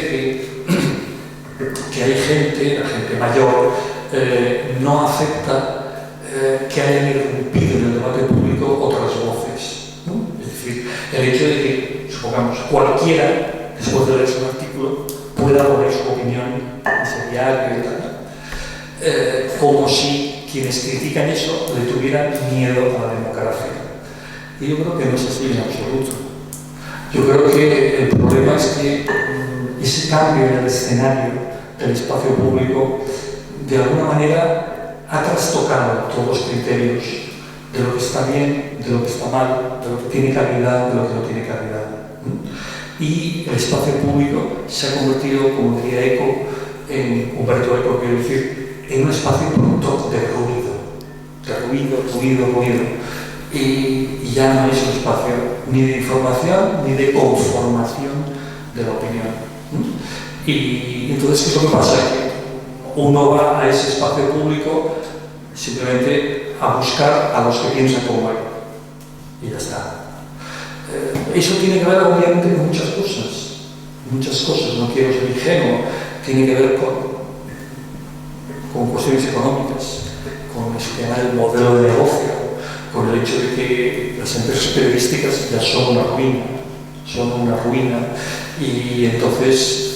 que hay gente, la gente mayor, no acepta que hayan irrumpido en el debate público otras voces, ¿no? Es decir, el hecho de que, supongamos, cualquiera, después de leerse un artículo, pueda poner su opinión en ese diario y tal, como si quienes critican eso le tuvieran miedo a la democracia. Y yo creo que no es así en absoluto. Yo creo que el problema es que ese cambio en el escenario del espacio público de alguna manera ha trastocado todos los criterios de lo que está bien, de lo que está mal, de lo que tiene calidad, de lo que no tiene calidad. Y el espacio público se ha convertido, como diría Humberto Eco, quiero decir, en un espacio productor de ruido. Y ya no es un espacio ni de información ni de conformación de la opinión. Y entonces, ¿qué es lo que pasa? Que uno va a ese espacio público simplemente a buscar a los que piensan como él. Y ya está. Eso tiene que ver obviamente con muchas cosas, no quiero ser ingenuo, tiene que ver con cuestiones económicas, con el modelo de negocio, con el hecho de que las empresas periodísticas ya son una ruina, y entonces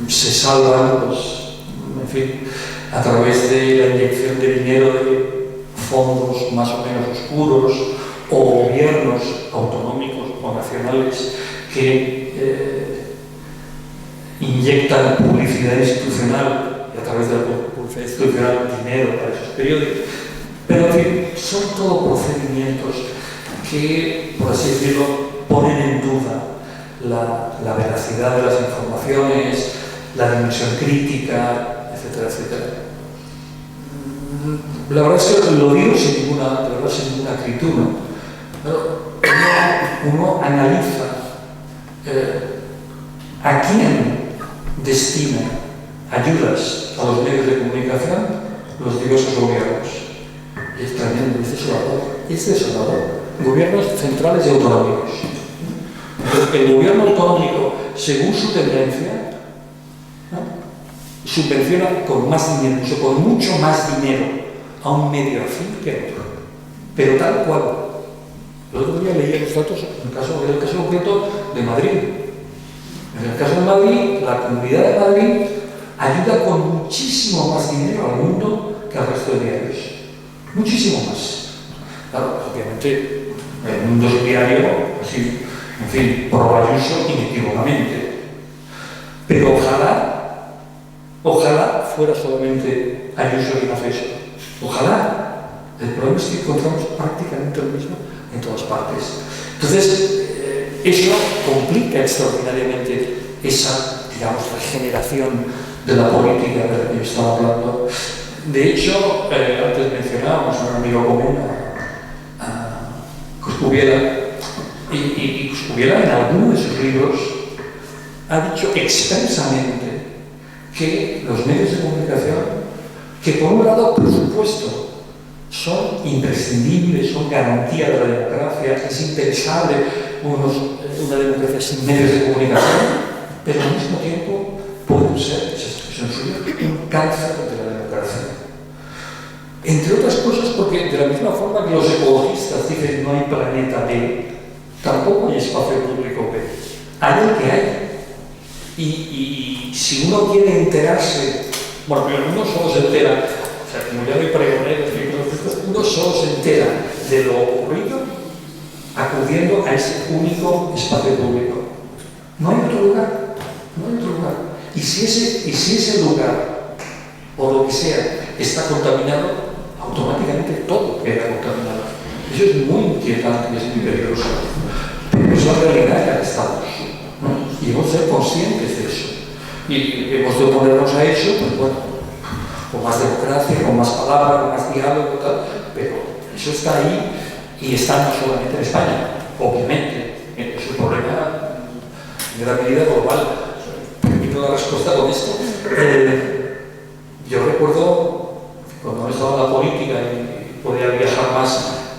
se salvan, en fin, a través de la inyección de dinero de fondos más o menos oscuros o gobiernos autonómicos o nacionales que inyectan publicidad institucional y a través de la publicidad institucional dinero para esos periódicos. Pero en fin, son todos procedimientos que, por así decirlo, ponen en duda la veracidad de las informaciones, la dimensión crítica, etcétera, etcétera. La verdad es que lo digo sin ninguna acritud, ¿no? Pero uno analiza a quién destina ayudas a los medios de comunicación los diversos gobiernos. Y es tremendo, es desolador. Gobiernos centrales y autonómicos. Entonces, el gobierno autonómico, según su tendencia, ¿no?, subvenciona con más dinero, o sea, con mucho más dinero a un medio afín que a otro. Pero tal cual. El otro día leía los datos en el caso concreto de Madrid. En el caso de Madrid, la Comunidad de Madrid ayuda con muchísimo más dinero al mundo que al resto de diarios. Muchísimo más. Claro, obviamente, el mundo es un diario, así, en fin, por Ayuso inequívocamente. Pero ojalá fuera solamente Ayuso quien hace eso. Ojalá. El problema es que encontramos prácticamente lo mismo en todas partes. Entonces, eso complica extraordinariamente esa, digamos, regeneración de la política de la que yo estaba hablando. De hecho, antes mencionábamos a un amigo común, a Coscubiela, y Coscubiela en alguno de sus libros ha dicho expresamente que los medios de comunicación, que por un lado, por supuesto, son imprescindibles, son garantía de la democracia, es impensable una democracia sin medios de comunicación, pero al mismo tiempo pueden ser, esa expresión suya, un cáncer de la democracia. Entre otras cosas porque de la misma forma que los ecologistas dicen no hay planeta B, tampoco hay espacio público B. Hay el que hay. Y si uno quiere enterarse, bueno, pero uno solo se entera, o sea, como ya doy pregoneros, uno solo se entera de lo ocurrido acudiendo a ese único espacio público. No hay otro lugar, no hay otro lugar. Y si ese lugar, o lo que sea, está contaminado, automáticamente todo queda contaminado. Eso es muy inquietante y es muy peligroso. Pero es la realidad en la que estamos, ¿no? Y hemos de ser conscientes de eso. Y hemos de oponernos a eso, pues bueno, con más democracia, con más palabra, con más diálogo, tal, pero eso está ahí y está no solamente en España, obviamente. Es un problema en gran medida global. Permito la respuesta con esto. Yo recuerdo cuando estaba en la política y podía viajar más,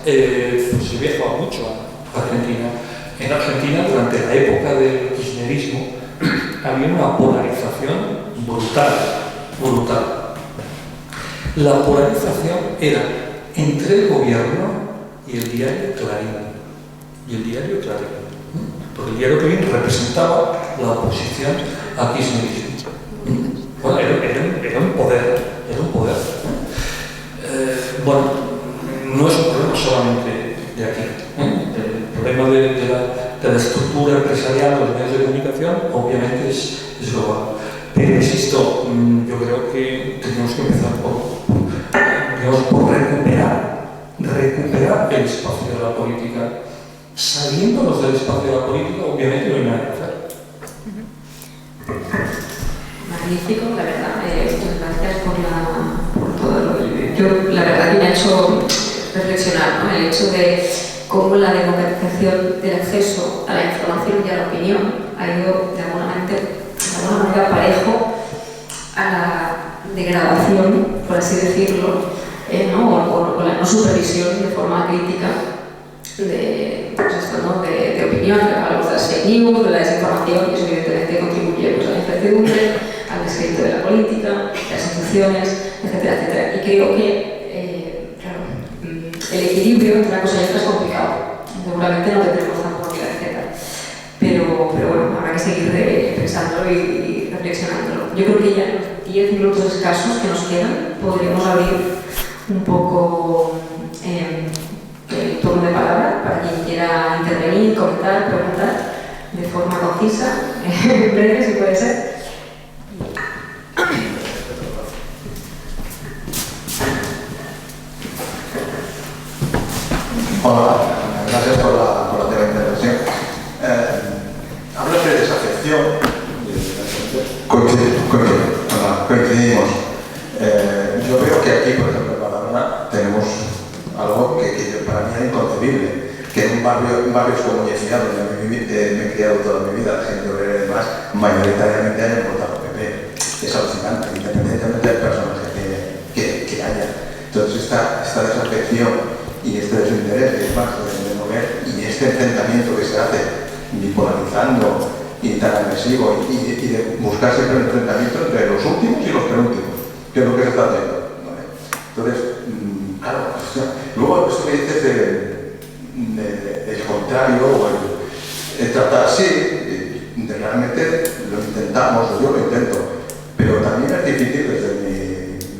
pues yo viajaba mucho a Argentina. En Argentina, durante la época del kirchnerismo, había una polarización brutal. La polarización era entre el gobierno y el diario Clarín. Porque el diario Clarín representaba la oposición al kirchnerismo. Bueno, era un poder. Bueno, no es un problema solamente de aquí. El problema de la estructura empresarial de los medios de comunicación obviamente es global. Pero insisto, yo creo que tenemos que empezar por recuperar el espacio de la política. Saliéndonos del espacio de la política, obviamente no hay nada que hacer. Magnífico, la verdad. Muchas gracias por todo lo que... Yo, la verdad, que me ha hecho reflexionar, ¿no? El hecho de cómo la democratización del acceso a la información y a la opinión ha ido de alguna manera parejo a la degradación, por así decirlo, ¿no? o la no supervisión de forma crítica de, pues esto, ¿no? de opinión, que hablamos de las fake news, de la desinformación, y eso evidentemente contribuye pues, a la incertidumbre, al descrédito de la política, de las instituciones, etcétera, etcétera. Y creo que, claro, el equilibrio entre una cosa y otra es complicado. Seguramente no tendremos tampoco ni la receta. Pero bueno, habrá que seguir pensándolo y reflexionándolo. Yo creo que ya en los 10 minutos escasos que nos quedan podríamos abrir un poco el turno de palabra para quien quiera intervenir, comentar, preguntar de forma concisa, breve si puede ser. Hola, gracias por la intervención. Hablas de desafección. ejemplo, que para mí era inconcebible, que en barrios como Yesía, donde me he criado toda mi vida, la gente obrera y demás, mayoritariamente hayan votado PP. Es alucinante, independientemente del personaje que haya. Entonces esta desafección y este desinterés de mover y este enfrentamiento que se hace bipolarizando y tan agresivo y de buscar siempre el enfrentamiento entre los últimos y los penúltimos, que es lo que se está haciendo, ¿vale? Entonces, claro, luego esto que dices del contrario o el tratar así, realmente lo intentamos, o yo lo intento, pero también es difícil desde mi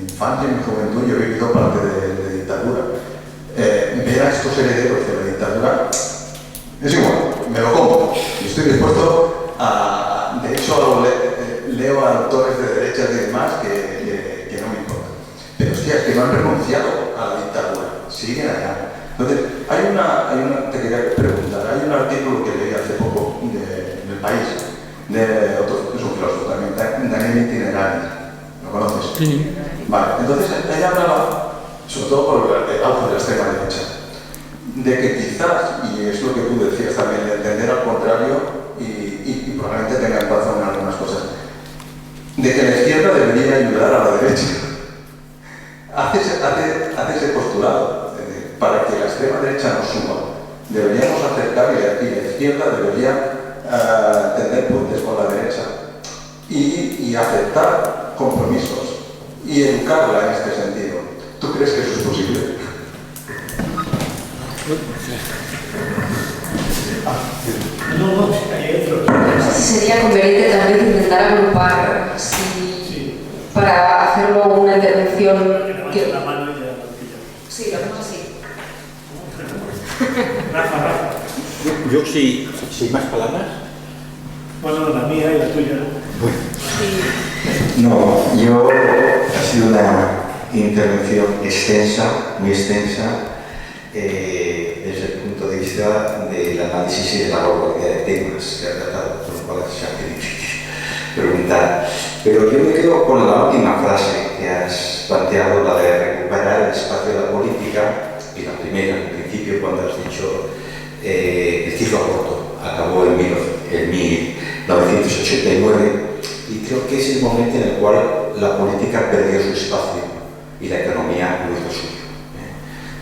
infancia y mi juventud. Yo he vivido parte de dictadura. Ver a estos herederos de la dictadura es igual, me lo compro y estoy dispuesto a... De hecho, leo a autores de derechas y demás que no me importan. Pero hostia, es que no han renunciado a la dictadura, siguen allá. Entonces, te quería preguntar, hay un artículo que leí hace poco del País, de otro, es un filósofo también, Daniel Itinerari, ¿lo conoces? Sí. Vale, entonces ella hablaba, sobre todo por el auge de la extrema derecha, de que quizás, y es lo que tú decías también, de entender al contrario, y probablemente tengan razón en algunas cosas, de que la izquierda debería ayudar a la derecha. Hace ese postulado, para que la extrema derecha nos suba, deberíamos acercar y la izquierda debería tender puentes con la derecha y aceptar compromisos y educarla en este sentido. ¿Tú crees que eso es posible? No, hay otros. No sé si sería conveniente también intentar agrupar, para hacerlo una intervención que... La mano y la tortilla. Sí, lo hacemos así. Rafa. Yo sí, sin más palabras. Bueno, la mía y la tuya. No, ha sido una intervención extensa, muy extensa, desde el punto de vista del análisis y de la globalidad de temas que ha tratado, por lo cual se hace difícil preguntar. Pero yo me quedo con la última frase que has planteado, la de recuperar el espacio de la política, y la primera, en principio, cuando has dicho el ciclo corto, acabó en 1989, y creo que es el momento en el cual la política perdió su espacio y la economía lo hizo suyo.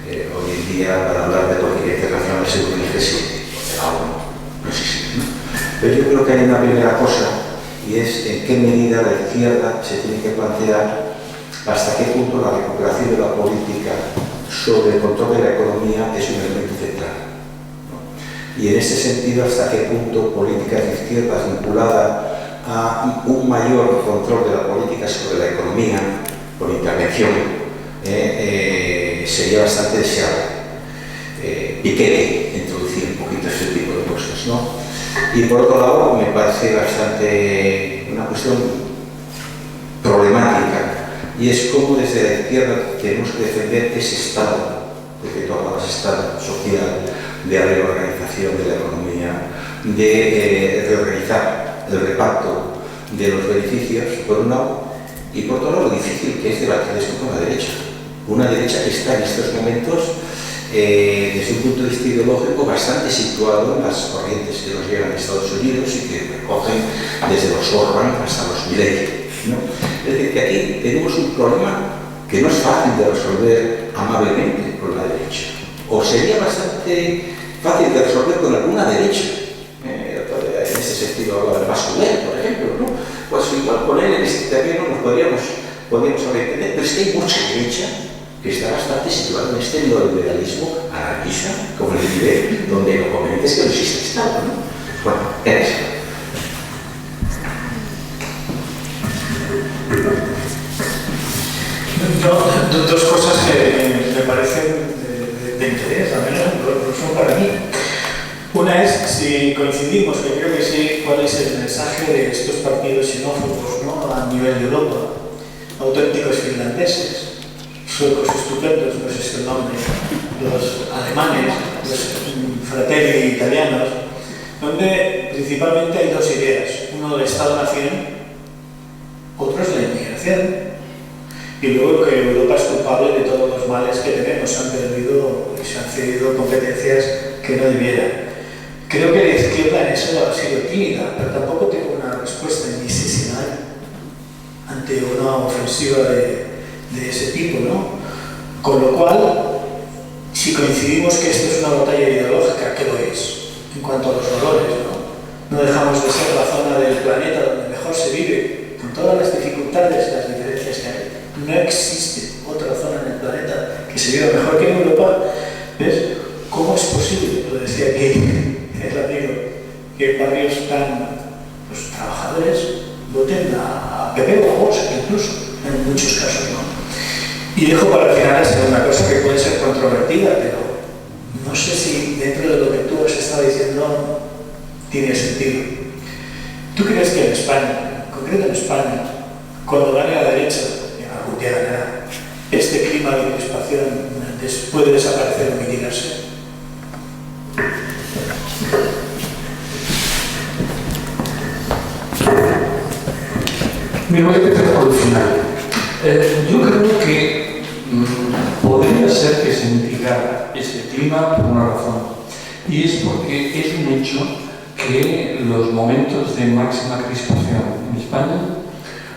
Hoy en día, para hablar de política internacional, se utiliza que sí, no existe, ¿no? Pero yo creo que hay una primera cosa, y es en qué medida la izquierda se tiene que plantear hasta qué punto la recuperación de la política sobre el control de la economía es un elemento central, ¿no? Y en este sentido, hasta qué punto políticas de izquierda vinculada a un mayor control de la política sobre la economía, con intervención, sería bastante deseable. Piketty introducir un poquito este tipo de cosas, ¿no? Y por otro lado, me parece bastante una cuestión problemática, y es cómo desde la izquierda tenemos que defender ese estado, porque tú hablabas de estado social, de reorganización de la economía, de reorganizar el reparto de los beneficios, por un lado, y por otro lado, lo difícil que es debatir esto con la derecha. Una derecha que está en estos momentos, desde un punto de vista ideológico, bastante situado en las corrientes que nos llegan de Estados Unidos y que recogen desde los Orban hasta los Milley, ¿no? Es decir, que aquí tenemos un problema que no es fácil de resolver amablemente con la derecha, o sería bastante fácil de resolver con alguna derecha. En ese sentido hablaba de Masculer, por ejemplo, ¿no? Pues igual con él en este terreno nos podríamos entender, pero es que hay mucha derecha que está bastante situada en este neoliberalismo anarquista, como el diré, donde lo conveniente es que no existe Estado, ¿no? Bueno, era eso. Dos cosas que me parecen de interés, al menos lo son para mí. Una es, si coincidimos, que creo que sí, cuál es el mensaje de estos partidos xenófobos, ¿no?, a nivel de Europa, auténticos finlandeses, suecos estupendos, no sé si el nombre, los alemanes, los fratelli italianos, donde principalmente hay dos ideas: uno del Estado-Nación, otro es la inmigración. Y y luego que Europa es culpable de todos los males que tenemos, se han perdido y se han cedido competencias que no debieran. Creo que la izquierda en eso ha sido tímida, pero tampoco tengo una respuesta ni sé si la hay ante una ofensiva de ese tipo, ¿no? Con lo cual, si coincidimos que esto es una batalla ideológica, que lo es, en cuanto a los valores, no dejamos de ser la zona del planeta donde mejor se vive, con todas las dificultades y las diferencias que hay. No existe otra zona en el planeta que se viva mejor que en Europa. ¿Ves? ¿Cómo es posible? Lo decía aquí el amigo, que en barrios tan trabajadores voten a PP o a Vox, incluso, en muchos casos no. Y dejo para el final una cosa que puede ser controvertida, pero no sé si dentro de lo que tú has estado diciendo tiene sentido. ¿Tú crees que en España, en concreto en España, cuando gane la derecha, en algún día ganará, este clima de crispación puede desaparecer o mitigarse? Me voy a empezar por el final. Yo creo que podría ser que se mitigara ese clima por una razón, y es porque es un hecho que los momentos de máxima crispación en España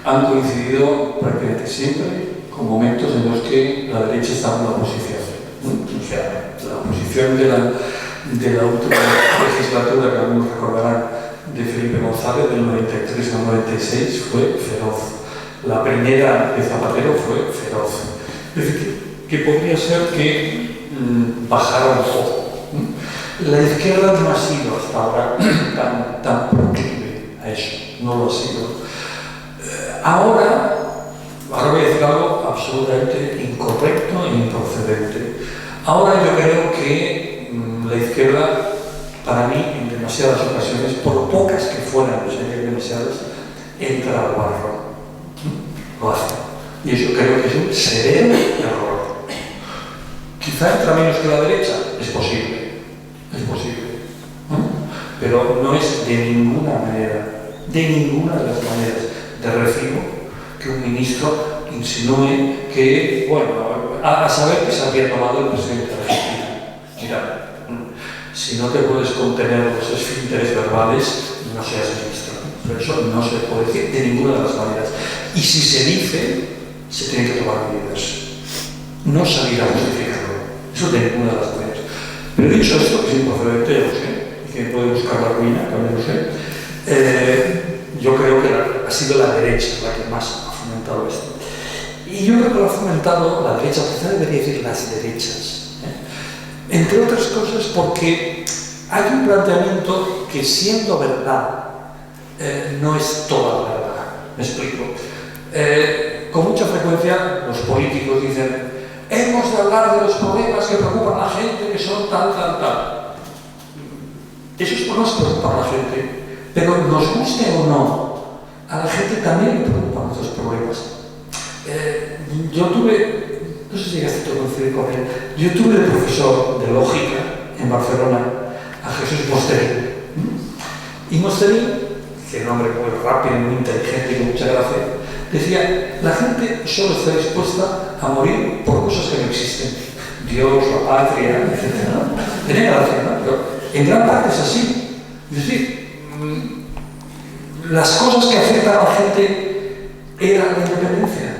han coincidido prácticamente siempre con momentos en los que la derecha estaba en la oposición. O sea, la oposición de la última legislatura, que algunos recordarán, de Felipe González, del 93 al 96, fue feroz. La primera de Zapatero fue feroz. Es decir, que podría ser que bajara un poco. La izquierda no ha sido hasta ahora tan proclive a eso, no lo ha sido. Ahora voy a decir algo absolutamente incorrecto e improcedente. Ahora yo creo que la izquierda, para mí, en demasiadas ocasiones, por pocas que fueran, no serían demasiadas, entra al barro. Lo hace. Y eso creo que es un severo error. Quizá entra menos que la derecha, es posible, pero no es de ninguna manera, de ninguna de las maneras de recibo que un ministro insinúe que, bueno, a saber que se había tomado el presidente de Argentina. Mira, si no te puedes contener los esfínteres verbales, no seas ministro. Pero eso no se puede decir de ninguna de las maneras. Y si se dice, se tienen que tomar medidas. No salir a justificarlo. Eso de ninguna de las maneras. Pero dicho esto, que es improcedente, ya lo sé, y que puede buscar la ruina, también lo sé, yo creo que ha sido la derecha la que más ha fomentado esto. Y yo creo que lo ha fomentado la derecha, quizá debería decir las derechas. Entre otras cosas porque hay un planteamiento que, siendo verdad, no es toda la verdad. Me explico. Con mucha frecuencia los políticos dicen: hemos de hablar de los problemas que preocupan a la gente, que son tal. Esos problemas preocupan a la gente, pero nos guste o no, a la gente también le preocupan esos problemas. Yo tuve, no sé si llegaste a coincidir con él, yo tuve de profesor de lógica en Barcelona a Jesús Mosterín. Y Mosterín, que era un hombre muy rápido, muy inteligente y con mucha gracia, decía: la gente solo está dispuesta a morir por cosas que no existen. Dios, la patria, etc. Tenía gracia, ¿no? Pero en gran parte es así. Es decir, las cosas que afectan a la gente era la independencia,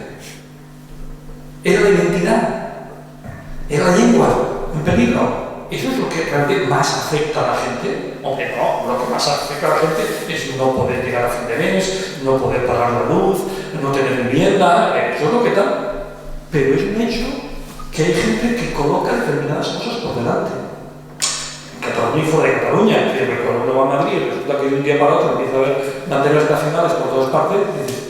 era la identidad, era la lengua en peligro. Eso es lo que realmente más afecta a la gente. Hombre, no, lo que más afecta a la gente es no poder llegar a fin de mes, no poder pagar la luz, no tener vivienda, eso es lo que tal. Pero es un hecho que hay gente que coloca determinadas cosas por delante. En Cataluña y fuera de Cataluña, que cuando uno va a Madrid, resulta que de un día para otro empieza a haber banderas nacionales por todas partes, y dices: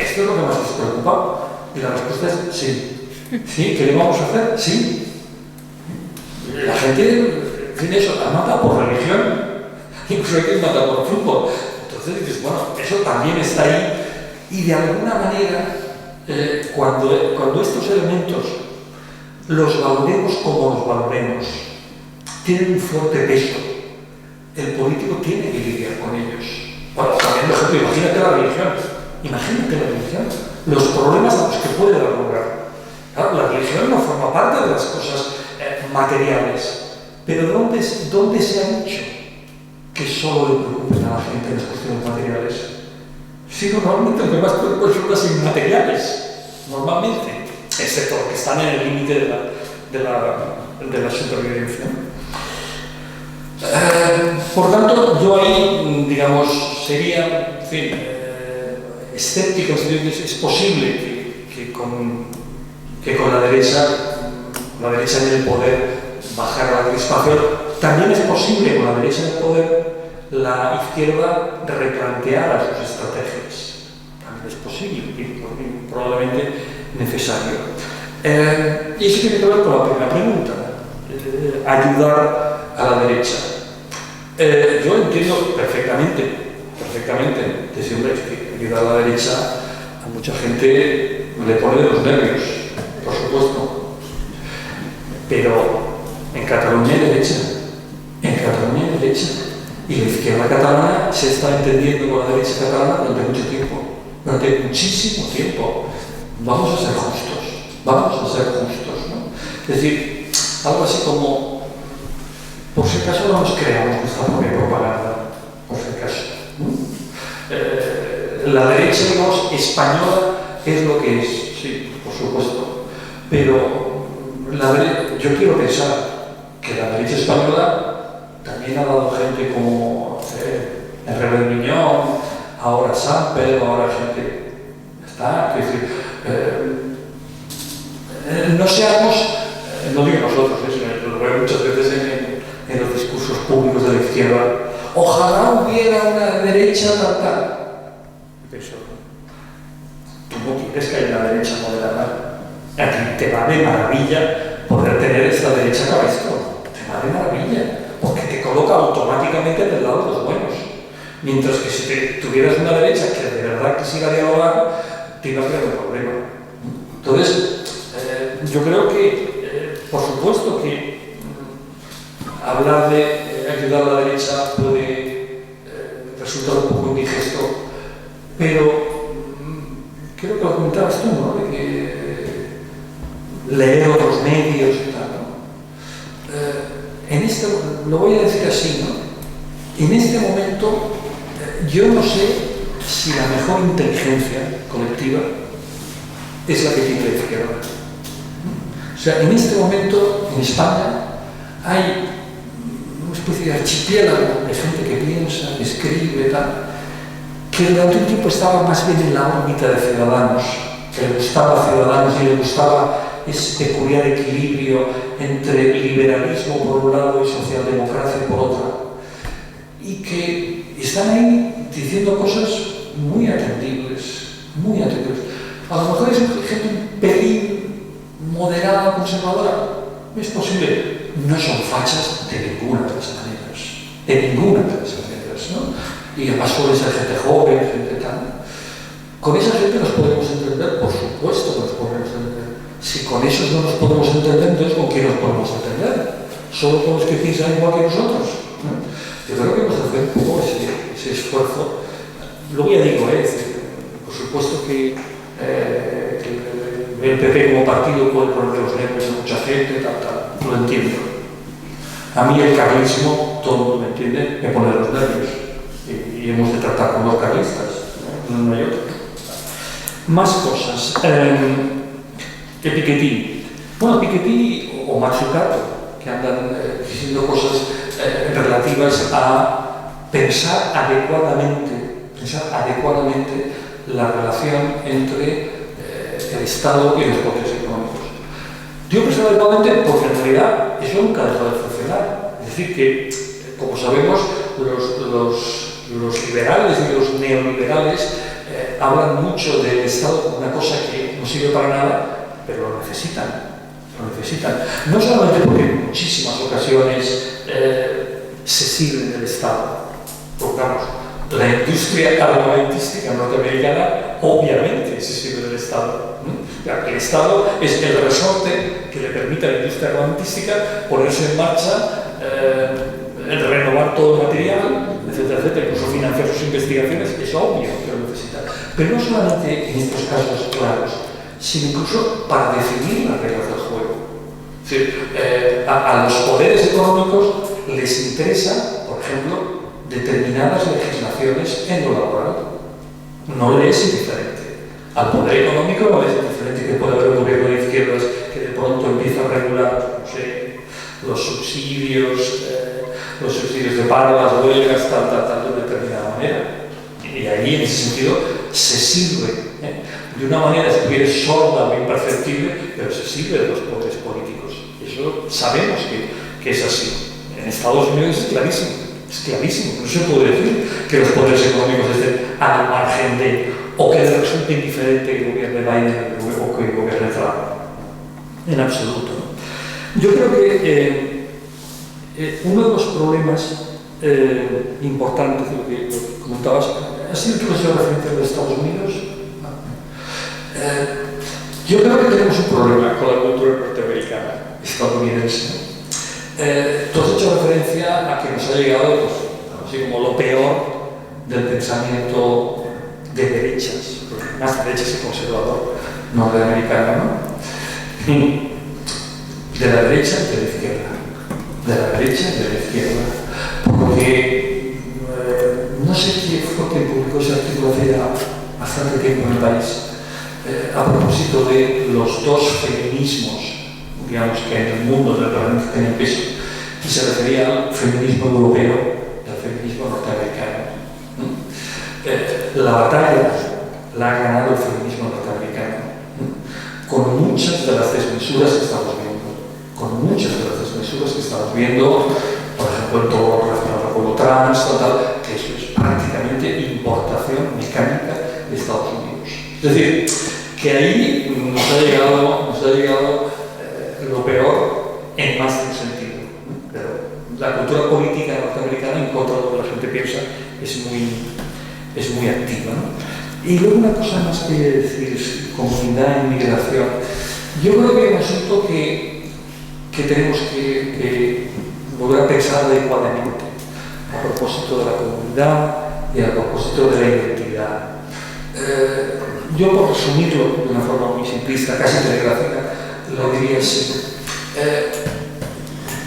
¿esto es lo que más nos preocupa? Y la respuesta es sí. ¿Sí? ¿Qué le vamos a hacer? Sí. La gente, en fin, eso, la mata por religión, incluso hay que matar por fútbol. Entonces dices, bueno, eso también está ahí. Y de alguna manera, cuando estos elementos los valoremos como los valoremos, tienen un fuerte peso, el político tiene que lidiar con ellos. Bueno, también, por ejemplo, imagínate la religión. los problemas a los que puede dar lugar. Claro, la religión no forma parte de las cosas materiales, pero ¿dónde se ha dicho que solo le preocupen a la gente las cuestiones materiales? Sí, normalmente lo que más preocupa son las inmateriales, normalmente, excepto los que están en el límite de la supervivencia. Por tanto, yo ahí, digamos, sería, en fin, escéptico, es posible que con la derecha en el poder bajar la crispación. También es posible con la derecha en el poder la izquierda replanteara sus estrategias. También es posible y probablemente necesario. Y eso tiene que ver con la primera pregunta, ayudar a la derecha. Yo entiendo perfectamente, decirle que ayudar a la derecha a mucha gente le pone de los nervios, por supuesto. Pero en Cataluña hay derecha, y la izquierda catalana se está entendiendo con la derecha catalana durante mucho tiempo, durante muchísimo tiempo. Vamos a ser justos, ¿no? Es decir, algo así como, por si acaso no nos creamos nuestra propia propaganda, por si acaso, ¿no? La derecha, digamos, española es lo que es, sí, por supuesto, pero yo quiero pensar que la derecha española también ha dado gente como Herrera de Miñón, ahora Samper, ahora gente, está, es decir, no seamos, no digo nosotros, lo veo muchas veces en los discursos públicos de la izquierda, ojalá hubiera una derecha tal. Eso, tú no quieres que haya una derecha moderada, a ti te va de maravilla poder tener esta derecha cabezón, te va de maravilla, porque te coloca automáticamente del lado de los buenos. Mientras que si tuvieras una derecha que de verdad quisiera dialogar, te iba a crear un problema. Entonces, yo creo que, por supuesto que hablar de ayudar a la derecha puede resultar un poco indigesto, pero creo que lo comentabas tú, ¿no? De que leer otros medios y tal, ¿no? Lo voy a decir así, ¿no? En este momento, yo no sé si la mejor inteligencia colectiva es la que tiene la izquierda. O sea, en este momento, en España, hay una especie de archipiélago de gente que piensa, que escribe, tal, que durante un tiempo estaba más bien en la órbita de Ciudadanos, que le gustaba a Ciudadanos y le gustaba ese peculiar equilibrio entre liberalismo por un lado y socialdemocracia por otro, y que están ahí diciendo cosas muy atendibles. A lo mejor es gente un pelín moderada, conservadora, es posible, no son fachas de ninguna de las maneras, ¿no? Y además suele ser gente joven, gente tal. Con esa gente nos podemos entender, por supuesto que nos podemos entender. Si con esos no nos podemos entender, entonces ¿con quién nos podemos entender? Solo con los que piensan igual que nosotros, ¿no? Yo creo que hemos de hacer un poco ese esfuerzo. Luego ya digo, por supuesto que el PP como partido puede poner los nervios a mucha gente, tal, lo entiendo. A mí el carlismo, todo el mundo me entiende, me pone los nervios. Y hemos de tratar con los carlistas, no hay otro. Más cosas. Piketty. Bueno, Piketty o Mazzucato, que andan diciendo cosas relativas a pensar adecuadamente la relación entre el Estado y los poderes económicos. Digo pensar adecuadamente porque en realidad eso nunca dejó de funcionar. Es decir, que, como sabemos, los liberales y los neoliberales hablan mucho del Estado como una cosa que no sirve para nada, pero lo necesitan. No solamente porque en muchísimas ocasiones se sirven del Estado. Pongamos, la industria armamentística norteamericana obviamente se sirve del Estado. El Estado es el resorte que le permite a la industria armamentística ponerse en marcha, renovar todo el material, etcétera, etcétera, incluso financiar sus investigaciones, es obvio que lo necesitan. Pero no solamente en estos casos claros, sino incluso para definir las reglas del juego. Es decir, a los poderes económicos les interesa, por ejemplo, determinadas legislaciones en lo laboral. No les es indiferente. Al poder económico no les es indiferente que pueda haber un gobierno de izquierdas que de pronto empieza a regular, no sé, los subsidios de paro, las huelgas, tal, de determinada manera. Y ahí, en ese sentido, se sirve, de una manera, si quieres, sorda o imperceptible, pero se sirve de los poderes políticos. Eso sabemos que es así. En Estados Unidos es clarísimo. No se puede decir que los poderes económicos estén al margen de, o que les resulte indiferente que gobierne Biden o que gobierne Trump. En absoluto. Yo creo que uno de los problemas importantes de lo que comentabas, ¿has sido tú referente a los Estados Unidos? Yo creo que tenemos un problema con la cultura norteamericana, estadounidense. Tú has hecho referencia a que nos ha llegado, pues, así como lo peor del pensamiento de derechas, más derechas y conservador norteamericano, ¿no? De la derecha y de la izquierda. De la derecha y de la izquierda. Porque no sé quién fue quien publicó ese artículo hace ya bastante tiempo en el país, a propósito de los dos feminismos, digamos, que en el mundo realmente tienen peso, y se refería al feminismo europeo y al feminismo norteamericano. La batalla la ha ganado el feminismo norteamericano, con muchas de las desmesuras que estamos viendo. Por ejemplo, en todo lo relacionado con lo trans, que eso es prácticamente importación mecánica de Estados Unidos. Es decir, que ahí nos ha llegado lo peor en más de un sentido. Pero la cultura política norteamericana, en contra de lo que la gente piensa, es muy activa, ¿no? Y luego una cosa más que decir, comunidad en migración. Yo creo que es un asunto que tenemos que volver a pensar adecuadamente a propósito de la comunidad y a propósito de la identidad. Yo, por resumirlo de una forma muy simplista, casi telegráfica, lo diría así.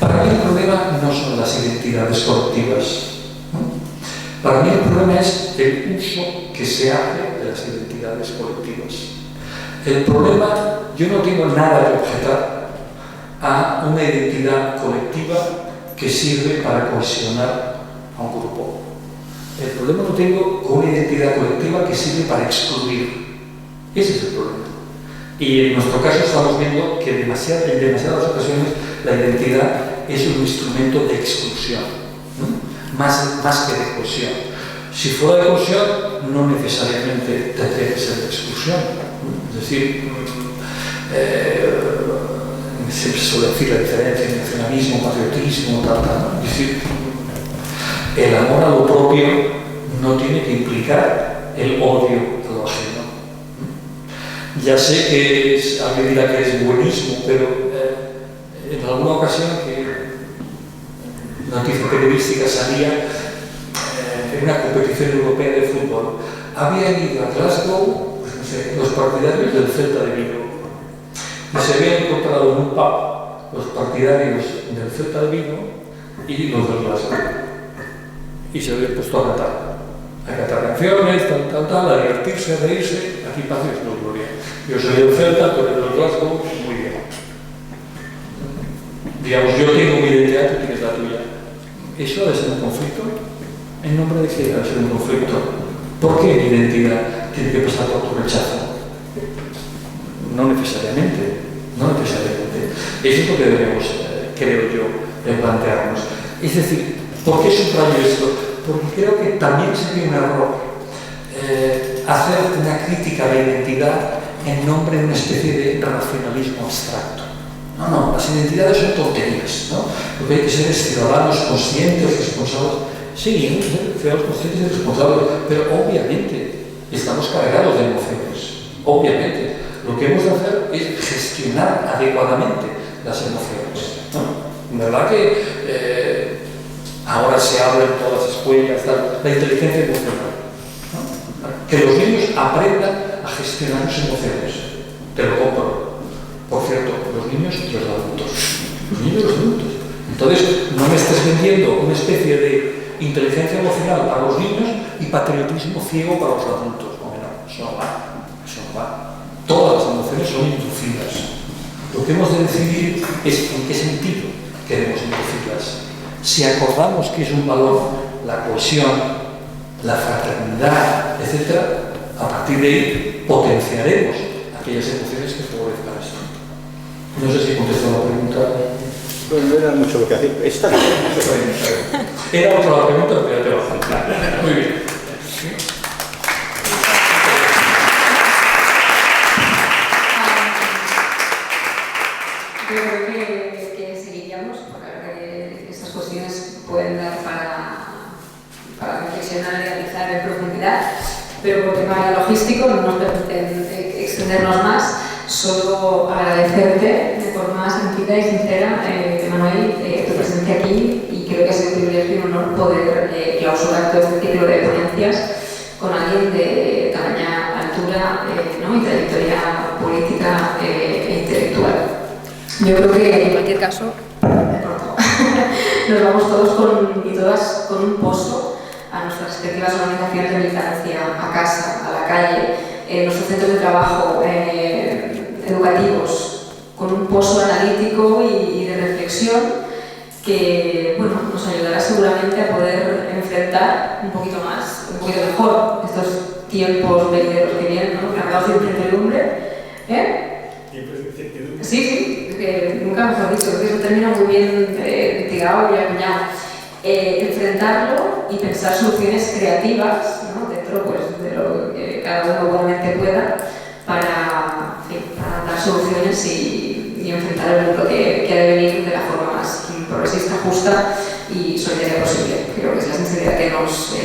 Para mí el problema no son las identidades colectivas, ¿no? Para mí el problema es el uso que se hace de las identidades colectivas. El problema, yo no tengo nada que objetar a una identidad colectiva que sirve para cohesionar a un grupo. El problema lo tengo con una identidad colectiva que sirve para excluir. Ese es el problema. Y en nuestro caso estamos viendo que en demasiadas ocasiones la identidad es un instrumento de exclusión, ¿no? más que de cohesión. Si fuera de cohesión, no necesariamente tendría que ser de exclusión, ¿no? Es decir, siempre se suele decir la diferencia entre nacionalismo, patriotismo, tal. Es decir, el amor a lo propio no tiene que implicar el odio a lo ajeno. Ya sé que alguien dirá que es buenismo, pero en alguna ocasión que noticia periodística salía en una competición europea de fútbol, habían ido a Glasgow, pues no sé, los partidarios del Celta de Vigo. Y se habían encontrado en un pub los partidarios del Celta de Vigo y los del Glasgow. Y se habían puesto a cantar canciones, tal, a divertirse, a reírse. Aquí paz y no gloria. Yo soy del Celta, tú eres del Glasgow, muy bien. Digamos, yo tengo mi identidad, tú tienes la tuya. ¿Eso debe ser un conflicto? ¿En nombre de qué debe ser un conflicto? ¿Por qué mi identidad tiene que pasar por tu rechazo? No necesariamente. Eso es lo que debemos, creo yo, plantearnos. Es decir, ¿por qué subrayo esto? Porque creo que también sería un error hacer una crítica a la identidad en nombre de una especie de racionalismo abstracto. No, las identidades son tonterías, ¿no? Lo que hay que ser es ciudadanos conscientes, responsables. Sí, hemos de ser ciudadanos conscientes y responsables, pero obviamente estamos cargados de emociones. Obviamente. Lo que hemos de hacer es gestionar adecuadamente las emociones, ¿no? ¿Verdad que a ahora se habla en todas las escuelas, la inteligencia emocional, ¿no? Que los niños aprendan a gestionar sus emociones. Te lo compro. Por cierto, los niños y los adultos. Los niños y los adultos. Entonces, no me estés vendiendo una especie de inteligencia emocional para los niños y patriotismo ciego para los adultos. No, eso no va. Eso no va. Todas las emociones son inducidas. Lo que hemos de decidir es en qué sentido queremos inducirlas. Si acordamos que es un valor la cohesión, la fraternidad, etc., a partir de ahí potenciaremos aquellas emociones que favorezcan esto. No sé si contestó la pregunta. Bueno, no era mucho lo que hacía. Está bien. Era otra la pregunta, pero ya te va a faltar. Muy bien. Yo creo que seguiríamos, porque la verdad que estas cuestiones pueden dar para reflexionar y analizar en profundidad, pero por tema logístico no nos permiten extendernos más. Solo agradecerte de forma sentida y sincera, Manuel, tu presencia aquí, y creo que ha sido un privilegio y un honor poder clausurar todo este ciclo de ponencias con alguien de tamaña altura, ¿no? Y trayectoria política e intelectual. Yo creo que en cualquier caso nos vamos todos y todas con un pozo a nuestras respectivas organizaciones de militancia, a casa, a la calle, nuestros centros de trabajo educativos, con un pozo analítico y de reflexión que, bueno, nos ayudará seguramente a poder enfrentar un poquito más, un poquito mejor estos tiempos venideros que vienen, ¿no? Cargados de incertidumbre. Sí, que nunca mejor dicho, creo que eso termina muy bien tirado y acuñado. Enfrentarlo y pensar soluciones creativas, ¿no? Dentro pues, de lo que cada uno buenamente pueda para dar soluciones y enfrentar el mundo que ha de venir de la forma más progresista, justa y solidaria posible. Creo que es la sinceridad que nos